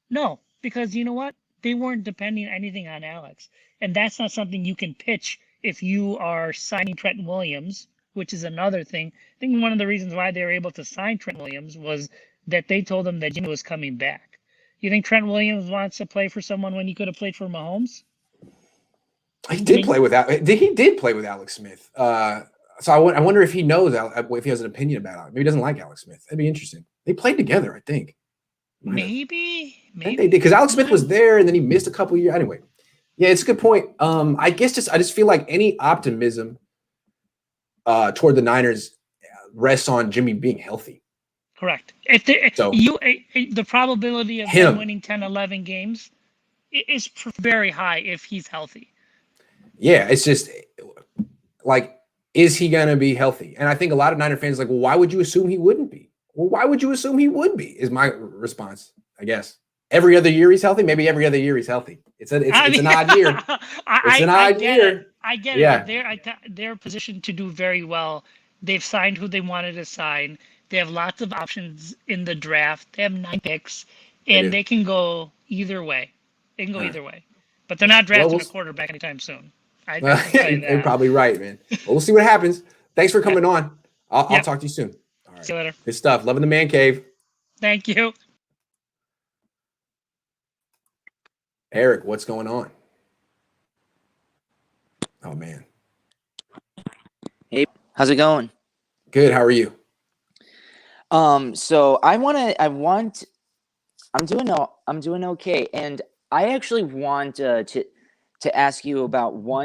No, because you know what? They weren't depending anything on Alex, and that's not something you can pitch if you are signing Trent Williams, which is another thing. I think one of the reasons why they were able to sign Trent Williams was that they told him that Jimmy was coming back. You think Trent Williams wants to play for someone when he could have played for Mahomes? He did play with Alex Smith. So I wonder if he knows if he has an opinion about Alex. Maybe he doesn't like Alex Smith. That'd be interesting. They played together, I think. Maybe they did because Alex Smith was there and then he missed a couple years. Anyway, yeah, it's a good point. I just feel like any optimism toward the Niners rests on Jimmy being healthy. Correct. The probability of him winning 10, 11 games is very high if he's healthy. Yeah, it's just like, is he going to be healthy? And I think a lot of Niner fans are like, well, why would you assume he wouldn't be? Well, why would you assume he would be? Is my response, I guess. Every other year he's healthy. Maybe every other year he's healthy. It's an odd year. It's an odd year. I get it. They're positioned to do very well. They've signed who they wanted to sign. They have lots of options in the draft. They have 9 picks, and they can go either way. They can go either way. But they're not drafting a quarterback anytime soon. You're probably right, man. Well, we'll see what happens. Thanks for coming on. I'll talk to you soon. All right. See you later. Good stuff. Loving the man cave. Thank you. Eric, what's going on? Oh man. Hey, how's it going? Good. How are you? So I'm doing okay, and I actually want to ask you about one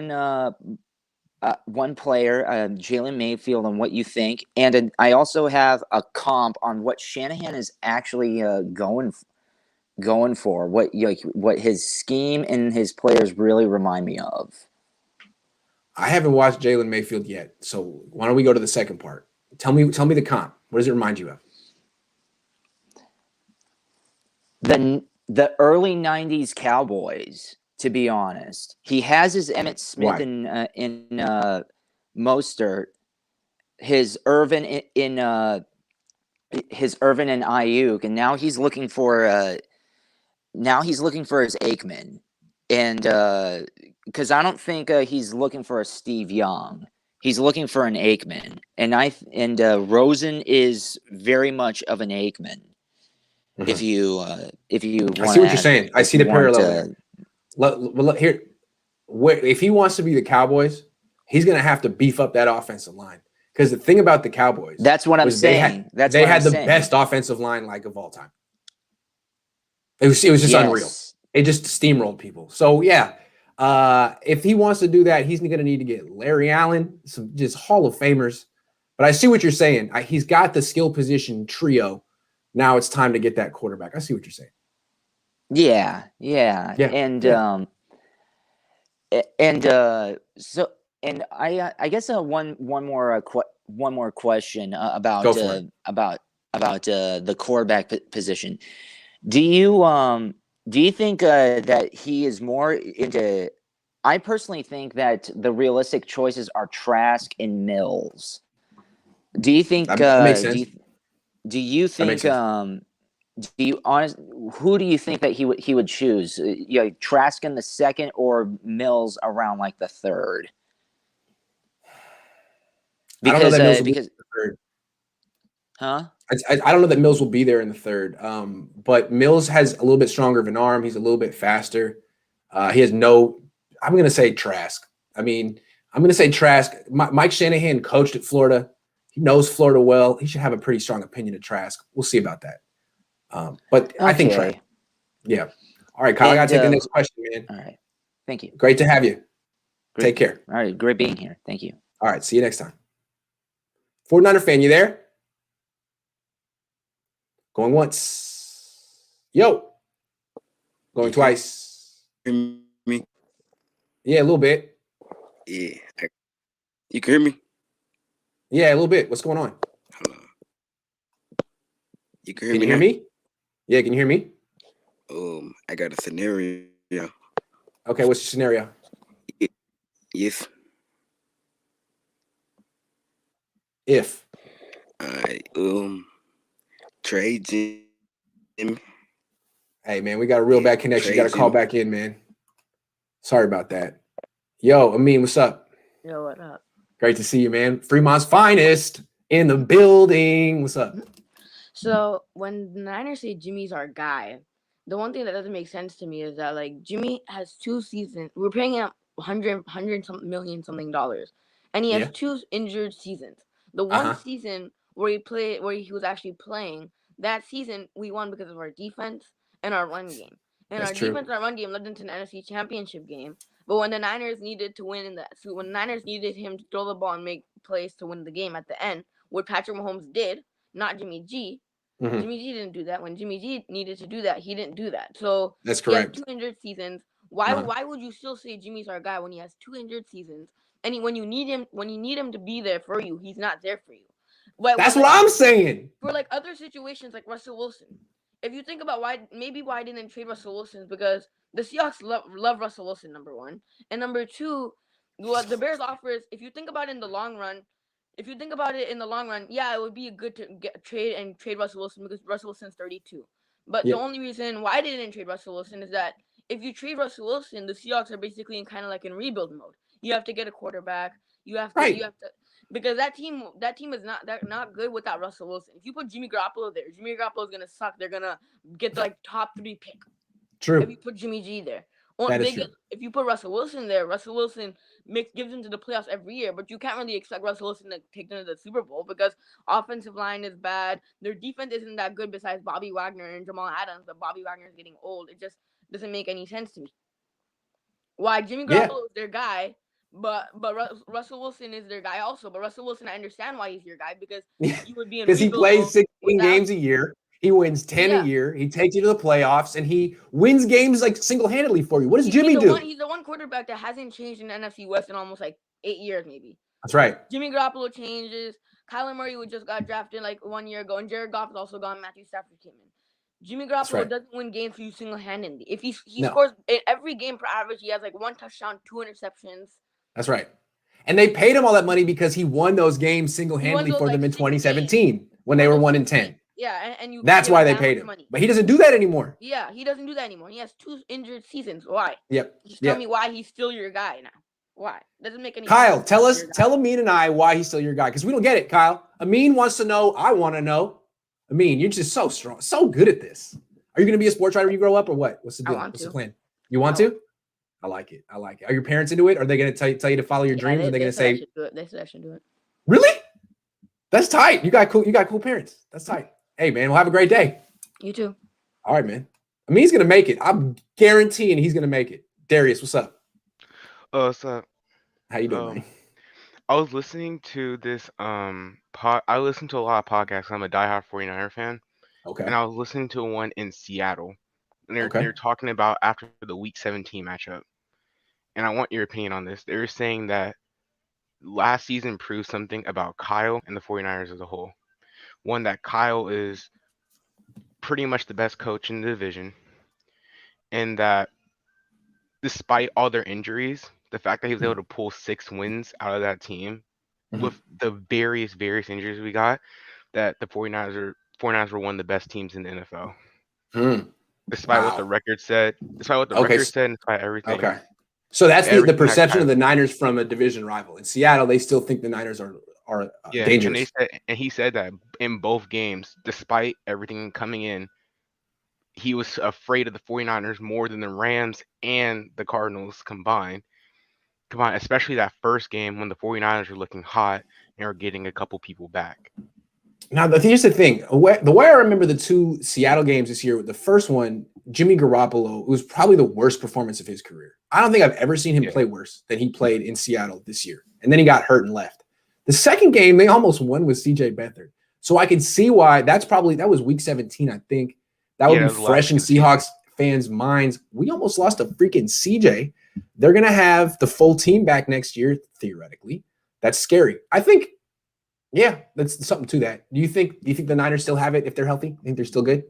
player, Jalen Mayfield, and what you think, and I also have a comp on what Shanahan is actually going for, what his scheme and his players really remind me of. I haven't watched Jalen Mayfield yet, so why don't we go to the second part? Tell me the comp. What does it remind you of? The early '90s Cowboys. To be honest, he has his Emmitt Smith in Mostert, his Irvin in Irvin and Ayuk, and now he's looking for his Aikman, and because I don't think he's looking for a Steve Young. He's looking for an Aikman, and Rosen is very much of an Aikman. Mm-hmm. If you I see what you're saying. I see the parallel there. Here, if he wants to be the Cowboys, he's going to have to beef up that offensive line. Because the thing about the Cowboys, that's what I'm saying. They had the best offensive line of all time. It was just unreal. It just steamrolled people. So yeah, if he wants to do that, he's going to need to get Larry Allen, some just Hall of Famers. But I see what you're saying. He's got the skill position trio. Now it's time to get that quarterback. I see what you're saying. Yeah. And I guess one more question about the quarterback position. Do you think that he is more into? I personally think that the realistic choices are Trask and Mills. Do you think? That makes sense. Do you think? Who do you think that he would choose? Trask in the second or Mills around like the third? Because I don't know that Mills will be in the third. Huh? I don't know that Mills will be there in the third. But Mills has a little bit stronger of an arm. He's a little bit faster. He has no. I'm going to say Trask. I'm going to say Trask. Mike Shanahan coached at Florida. He knows Florida well. He should have a pretty strong opinion of Trask. We'll see about that. But okay. I think Trask. Yeah. All right, Kyle. I got to take the next question, man. All right. Thank you. Great to have you. Take care. All right. Great being here. Thank you. All right. See you next time. 49er fan, you there? Going once. Yo. Going twice. Hear me? Yeah, a little bit. Yeah. You can hear me? Yeah, a little bit. What's going on? Hello. You can hear me? Yeah, can you hear me? I got a scenario. Okay, what's your scenario? Yes. If I trade Jimmy. Hey man, we got a real bad connection. You got to call back in, man. Sorry about that. Yo, Amin, what's up? Yo, what up? Great to see you, man. Fremont's finest in the building. What's up? So when the Niners say Jimmy's our guy, the one thing that doesn't make sense to me is that like Jimmy has 2 seasons. We're paying him $100 million something dollars, and he has 2 injured seasons. The one season where he was actually playing, that season we won because of our defense and our run game. And That's our true. defense and our run game led into an NFC Championship game. But when the Niners needed to win when the Niners needed him to throw the ball and make plays to win the game at the end, what Patrick Mahomes did, not Jimmy G. Mm-hmm. Jimmy G didn't do that. When Jimmy G needed to do that, he didn't do that. So that's correct. He has 2 injured seasons. Why would you still say Jimmy's our guy when he has 2 injured seasons? And when you need him to be there for you, he's not there for you. But that's what I'm saying. For like other situations like Russell Wilson, if you think about why I didn't trade Russell Wilson, is because the Seahawks love Russell Wilson, number one, and number two, what the Bears offers. If you think about it in the long run, yeah, it would be good to trade Russell Wilson because Russell Wilson's 32. But the only reason why I didn't trade Russell Wilson is that if you trade Russell Wilson, the Seahawks are basically in rebuild mode. You have to get a quarterback. You have to because that team is not good without Russell Wilson. If you put Jimmy Garoppolo there, Jimmy Garoppolo is gonna suck. They're gonna get the top 3 pick. True. If you put Jimmy G there, if you put Russell Wilson there, Russell Wilson gives them to the playoffs every year. But you can't really expect Russell Wilson to take them to the Super Bowl because offensive line is bad. Their defense isn't that good besides Bobby Wagner and Jamal Adams. But Bobby Wagner is getting old. It just doesn't make any sense to me. Why Jimmy Garoppolo is their guy, but Russell Wilson is their guy also. But Russell Wilson, I understand why he's your guy because you would be in because he plays 16 games a year. He wins 10 a year. He takes you to the playoffs, and he wins games like single-handedly for you. What does Jimmy do? He's the one quarterback that hasn't changed in the NFC West in almost 8 years, maybe. That's right. Jimmy Garoppolo changes. Kyler Murray just got drafted 1 year ago, and Jared Goff is also gone. Matthew Stafford came in. Jimmy Garoppolo doesn't win games for you single-handedly. If he scores in every game per average, he has 1 touchdown, 2 interceptions. That's right. And they paid him all that money because he won those games single-handedly for them in 2017. when they were 1-10. Yeah, and you. That's why they paid him. Money. But he doesn't do that anymore. Yeah, he doesn't do that anymore. He has 2 injured seasons. Why? Yep. Just tell me why he's still your guy now. Why? Doesn't make any Kyle, sense. tell Amin and I why he's still your guy, because we don't get it, Kyle. Amin wants to know. I want to know. Amin, you're just so strong, so good at this. Are you going to be a sports writer when you grow up, or what? What's the deal? What's the plan? You want to? I like it. Are your parents into it? Are they going to tell you to follow your dreams? Are they going to say? They said I should do it. Really? That's tight. You got cool parents. That's tight. Hey man, we'll have a great day. You too. All right, man. Amin's going to make it. I'm guaranteeing he's going to make it. Darius, what's up? What's up? How you doing, man? I was listening to this I listen to a lot of podcasts. I'm a diehard 49er fan. Okay. And I was listening to one in Seattle. And they're talking about after the week 17 matchup. And I want your opinion on this. They're saying that last season proved something about Kyle and the 49ers as a whole. One, that Kyle is pretty much the best coach in the division. And that despite all their injuries, the fact that he was able to pull 6 wins out of that team with the various injuries we got, that the 49ers were one of the best teams in the NFL. Despite what the record said, despite everything. Okay. So that's the perception of the Niners from a division rival. In Seattle, they still think the Niners are dangerous. And he said that in both games, despite everything coming in, he was afraid of the 49ers more than the Rams and the Cardinals combined. Especially that first game when the 49ers were looking hot and were getting a couple people back. Now, here's the thing. The way I remember the 2 Seattle games this year, the first one, Jimmy Garoppolo, it was probably the worst performance of his career. I don't think I've ever seen him play worse than he played in Seattle this year. And then he got hurt and left. The second game, they almost won with C.J. Beathard. So I can see why that was week 17, I think. That would be fresh in Seahawks fans' minds. We almost lost a freaking C.J. They're going to have the full team back next year, theoretically. That's scary. I think, that's something to that. Do you think the Niners still have it if they're healthy? Think they're still good?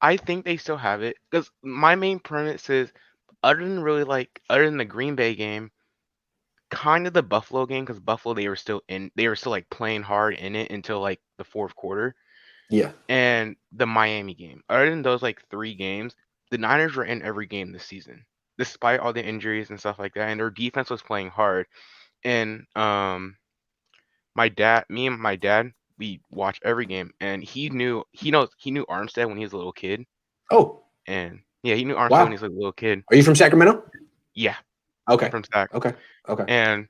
I think they still have it, because my main premise is, other than the Green Bay game, kind of the Buffalo game, because Buffalo they were still like playing hard in it until like the fourth quarter. Yeah. And the Miami game. Other than those like 3 games, the Niners were in every game this season, despite all the injuries and stuff like that. And their defense was playing hard. And me and my dad, we watched every game, and he knew Armstead when he was a little kid. Oh. And he knew Armstead when he was a little kid. Are you from Sacramento? Yeah. Okay. I'm from Sac. Okay. And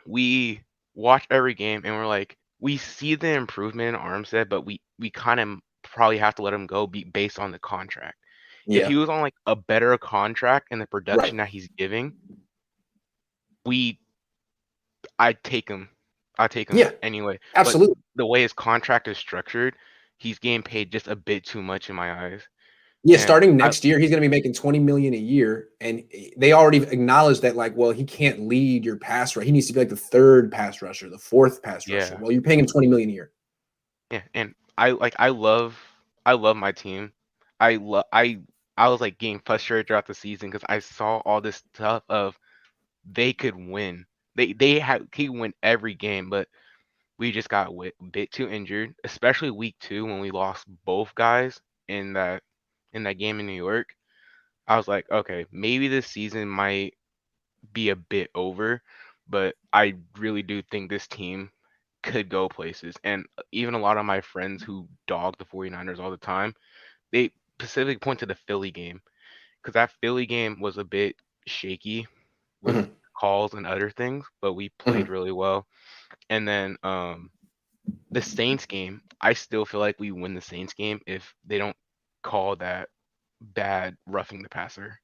we watch every game, and we're like, we see the improvement in Armstead, but we kind of probably have to let him go based on the contract. Yeah. If he was on like a better contract and the production that he's giving, I'd take him. Anyway. Absolutely. But the way his contract is structured, he's getting paid just a bit too much in my eyes. Yeah, and starting next year, he's going to be making $20 million a year, and they already acknowledged that. Like, well, he can't lead your pass rush. He needs to be like the 3rd pass rusher, the 4th pass rusher. Well, you're paying him $20 million a year. Yeah, and I love my team. I was like getting frustrated throughout the season because I saw all this stuff of they could win. He could win every game, but we just got a bit too injured, especially week 2 when we lost both guys in that game in New York. I was like, okay, maybe this season might be a bit over, but I really do think this team could go places. And even a lot of my friends who dog the 49ers all the time, they specifically point to the Philly game, because that Philly game was a bit shaky with calls and other things, but we played really well. And then the Saints game, I still feel like we win the Saints game if they don't call that bad roughing the passer.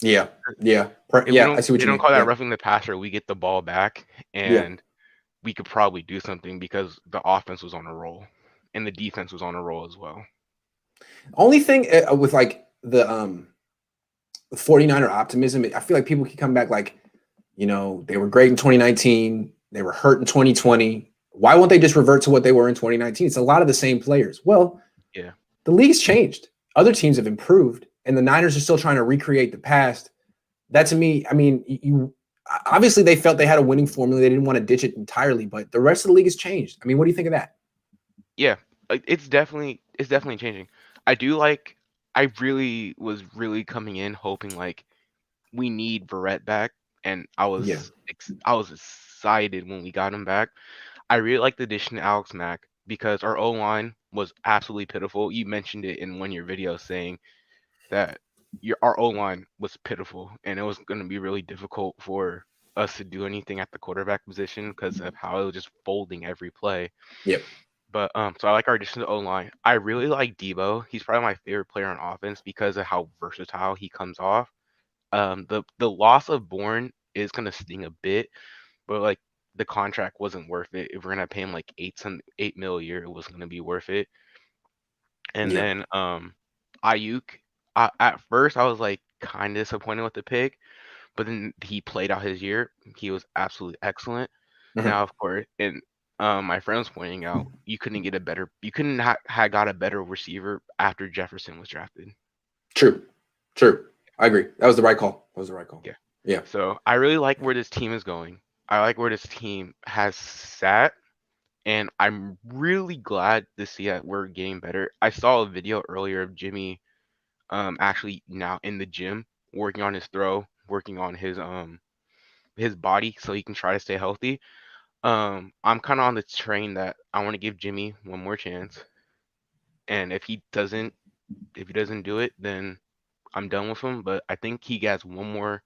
I see what you mean. They don't call that roughing the passer, we get the ball back, and we could probably do something because the offense was on a roll and the defense was on a roll as well. Only thing with like the 49er optimism, I feel like people can come back like, they were great in 2019, they were hurt in 2020. Why won't they just revert to what they were in 2019? It's a lot of the same players. Well, the league's changed. Other teams have improved, and the Niners are still trying to recreate the past. That to me, I mean, obviously they felt they had a winning formula. They didn't want to ditch it entirely, but the rest of the league has changed. I mean, what do you think of that? Yeah, it's definitely changing. I really was coming in hoping like we need Verrett back, and I was excited when we got him back. I really like the addition to Alex Mack because our O-line was absolutely pitiful. You mentioned it in one of your videos saying that our O-line was pitiful, and it was going to be really difficult for us to do anything at the quarterback position because of how it was just folding every play. Yep. But so I like our addition to O-line. I really like Debo. He's probably my favorite player on offense because of how versatile he comes off. The loss of Bourne is gonna sting a bit, but like the contract wasn't worth it. If we're gonna pay him like $8 million a year, it wasn't gonna be worth it. And then Ayuk, at first I was like kind of disappointed with the pick, but then he played out his year. He was absolutely excellent. Now, of course, and my friend was pointing out you couldn't have got a better receiver after Jefferson was drafted. True. I agree. That was the right call. Yeah. So I really like where this team is going. I like where this team has sat, and I'm really glad to see that we're getting better. I saw a video earlier of Jimmy actually now in the gym working on his throw, working on his body so he can try to stay healthy. I'm kind of on the train that I want to give Jimmy one more chance, and if he doesn't do it, then I'm done with him. But I think he has one more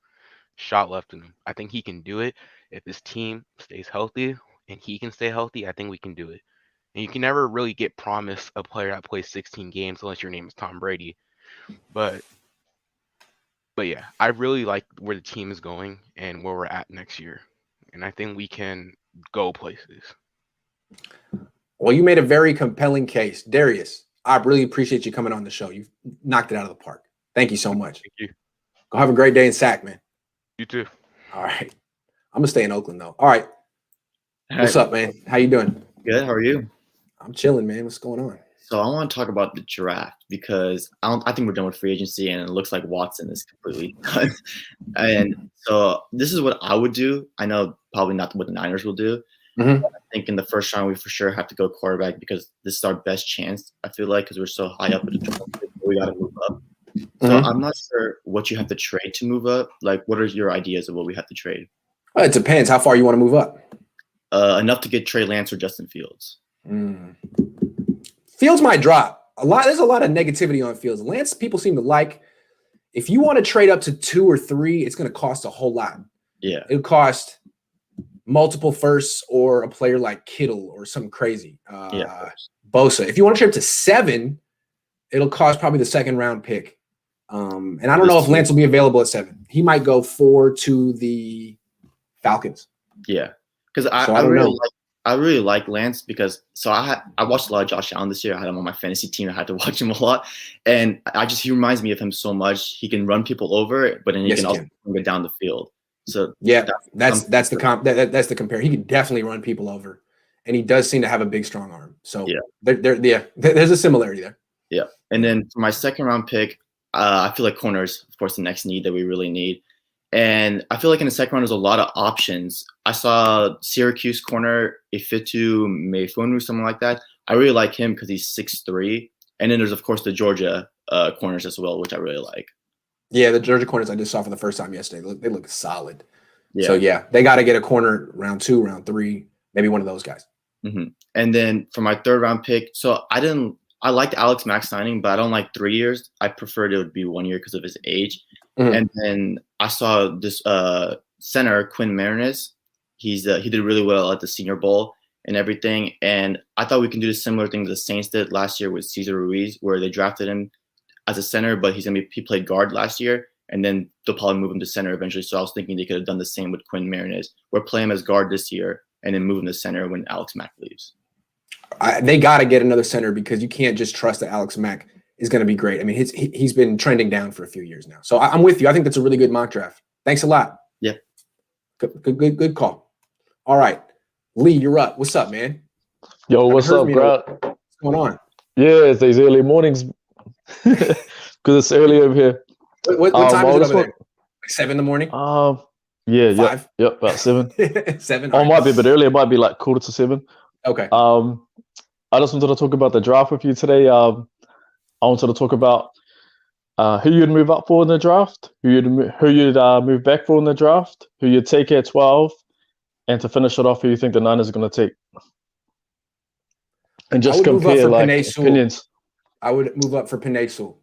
shot left in him. I think he can do it if his team stays healthy and he can stay healthy. I think we can do it. And you can never really get promised a player that plays 16 games unless your name is Tom Brady. But yeah, I really like where the team is going and where we're at next year. And I think we can go places. Well, you made a very compelling case. Darius, I really appreciate you coming on the show. You've knocked it out of the park. Thank you so much. Thank you. Go have a great day in Sac, man. You too. All right. I'm going to stay in Oakland, though. All right. What's up, man? How you doing? Good. How are you? I'm chilling, man. What's going on? So I want to talk about the draft because I think we're done with free agency, and it looks like Watson is completely done. And so this is what I would do. I know probably not what the Niners will do. Mm-hmm. I think in the first round, we for sure have to go quarterback because this is our best chance, I feel like, because we're so high up at the draft. We got to move up. So I'm not sure what you have to trade to move up. Like, what are your ideas of what we have to trade? Well, it depends how far you want to move up. Enough to get Trey Lance or Justin Fields. Fields might drop. There's a lot of negativity on Fields. Lance, people seem to like. If you want to trade up to 2 or 3, it's going to cost a whole lot. Yeah. It would cost multiple firsts or a player like Kittle or something crazy. Bosa. If you want to trade up to 7, it'll cost probably the second round pick. And I don't know if Lance will be available at 7. He might go 4 to the Falcons. Yeah. Because I really like Lance because I watched a lot of Josh Allen this year. I had him on my fantasy team. I had to watch him a lot. And he reminds me of him so much. He can run people over, but then he can also get down the field. So yeah, that's the compare. He can definitely run people over. And he does seem to have a big, strong arm. So there's a similarity there. Yeah. And then for my second round pick, I feel like corner is, of course, the next need that we really need. And I feel like in the second round, there's a lot of options. I saw Syracuse corner, Ifitu Mefunu, something like that. I really like him because he's 6'3". And then there's, of course, the Georgia corners as well, which I really like. Yeah, the Georgia corners I just saw for the first time yesterday. They look solid. Yeah. So, yeah, they got to get a corner round 2, round 3, maybe one of those guys. Mm-hmm. And then for my third round pick, so I liked Alex Mack signing, but I don't like 3 years. I preferred it would be 1 year because of his age. Mm-hmm. And then I saw this center, Quinn Marinez. He did really well at the Senior Bowl and everything. And I thought we can do the similar thing the Saints did last year with Cesar Ruiz, where they drafted him as a center, but he played guard last year, and then they'll probably move him to center eventually. So I was thinking they could have done the same with Quinn Marinez. We're playing him as guard this year and then move him to center when Alex Mack leaves. They got to get another center because you can't just trust that Alex Mack is going to be great. I mean, he's been trending down for a few years now. So I'm with you. I think that's a really good mock draft. Thanks a lot. Yeah. Good call. All right. Lee, you're up. What's up, man? Yo, what's up, bro? What's going on? Yeah, it's these early mornings. Because it's early over here. What time is it over there? Like 7 in the morning? Yeah, 5? Yep, about 7. 7. Oh, it might be a bit earlier. It might be like 6:45. Okay. I just wanted to talk about the draft with you today. I wanted to talk about who you'd move up for in the draft, who you'd move back for in the draft, who you'd take at 12, and to finish it off, who you think the Niners are going to take. And just compare like opinions. I would move up for Penei Sewell.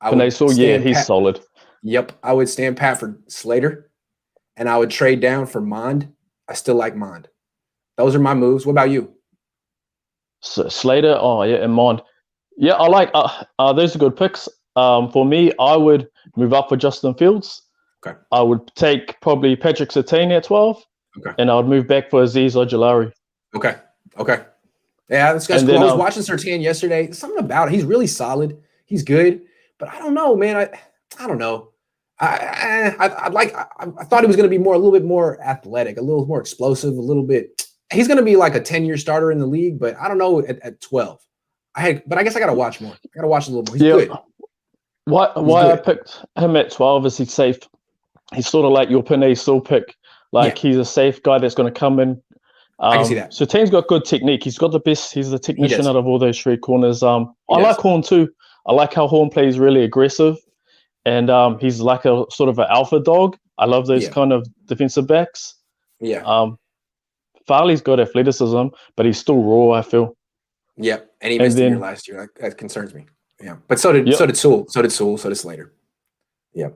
Penei Sewell, yeah, he's solid. Yep, I would stand pat for Slater, and I would trade down for Mond. I still like Mond. Those are my moves. What about you? So Slater, and Mond. Yeah, I like those are good picks. For me, I would move up for Justin Fields. Okay. I would take probably Patrick Surtain at 12. Okay. And I would move back for Azeez Ojulari. Okay. Yeah, this guy's cool. I was watching Surtain yesterday. Something about it. He's really solid. He's good. But I don't know, man. I don't know. I thought he was going to be a little bit more athletic, a little more explosive, a little bit. He's going to be like a 10-year starter in the league, but I don't know at 12. But I guess I got to watch more. I got to watch a little more. He's good. Why I picked him at 12 is he's safe. He's sort of like your Penei Sewell pick. He's a safe guy that's going to come in. I can see that. Surtain's got good technique. He's got the best. He's the technician out of all those 3 corners. I like Horn too. I like how Horn plays really aggressive, and he's like a sort of an alpha dog. I love those kind of defensive backs. Yeah. Farley's got athleticism, but he's still raw, I feel. Yeah, and he missed a year last year. That concerns me. Yeah, but so did Sewell. So did Slater. Yeah.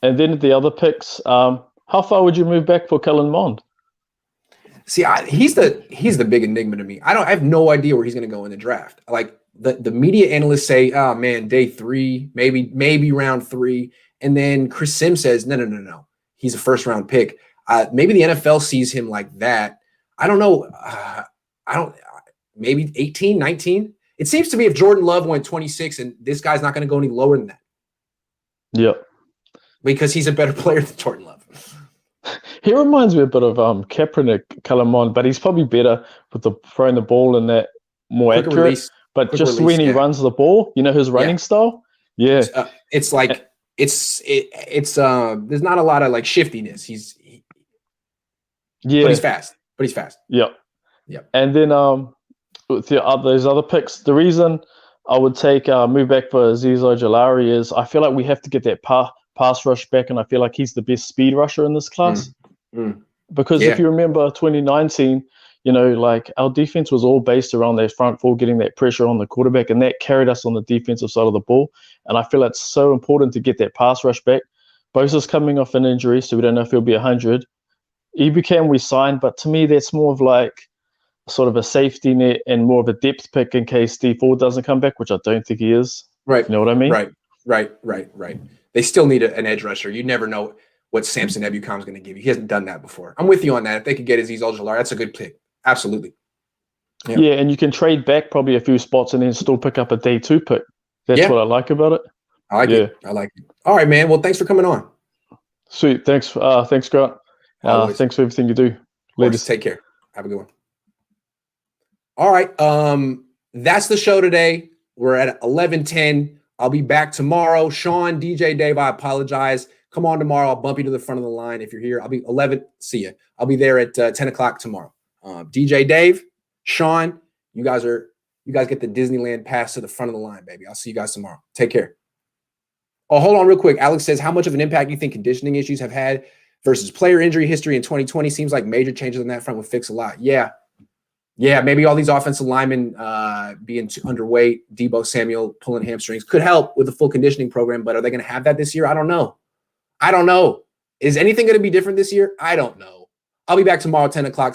And then the other picks. How far would you move back for Kellen Mond? See, he's the big enigma to me. I have no idea where he's going to go in the draft. Like the media analysts say, oh man, day 3, maybe round 3, and then Chris Sims says, no, he's a first round pick. Maybe the NFL sees him like that. I don't know. Maybe 18, 19. It seems to me if Jordan Love went 26 and this guy's not going to go any lower than that. Yep. Because he's a better player than Jordan Love. He reminds me a bit of Kaepernick, Kellen Mond, but he's probably better with throwing the ball and that more Quick accurate. Release. But Quick just release, when he runs the ball, his running style. Yeah. It's like it's there's not a lot of like shiftiness. But he's fast. Yep. And then with those other picks, the reason I would take move back for Azeez Ojulari is I feel like we have to get that pass rush back, and I feel like he's the best speed rusher in this class. Because if you remember 2019, like our defense was all based around that front four, getting that pressure on the quarterback, and that carried us on the defensive side of the ball. And I feel it's so important to get that pass rush back. Bosa's coming off an injury, so we don't know if he'll be 100. Ebukam we signed, but to me that's more of like sort of a safety net and more of a depth pick in case Steve Ford doesn't come back, which I don't think he is. Right. You know what I mean? Right. They still need an edge rusher. You never know what Samson Ebukam is going to give you. He hasn't done that before. I'm with you on that. If they could get Azeez Ojulari, that's a good pick. Absolutely. Yeah, and you can trade back probably a few spots and then still pick up a day 2 pick. That's what I like about it. I like it. All right, man. Well, thanks for coming on. Sweet. Thanks, Grant. Thanks for everything you do. Ladies, take care. Have a good one. All right. That's the show today. We're at 11:10. I'll be back tomorrow. Sean, DJ Dave, I apologize. Come on tomorrow. I'll bump you to the front of the line if you're here. I'll be 11. See you. I'll be there at 10 o'clock tomorrow. DJ Dave, Sean, you guys get the Disneyland pass to the front of the line, baby. I'll see you guys tomorrow. Take care. Oh, hold on real quick. Alex says, how much of an impact do you think conditioning issues have had versus player injury history in 2020? Seems like major changes on that front would fix a lot. Yeah, maybe all these offensive linemen being too underweight, Deebo Samuel pulling hamstrings could help with the full conditioning program, but are they going to have that this year? I don't know. Is anything going to be different this year? I don't know. I'll be back tomorrow at 10 o'clock.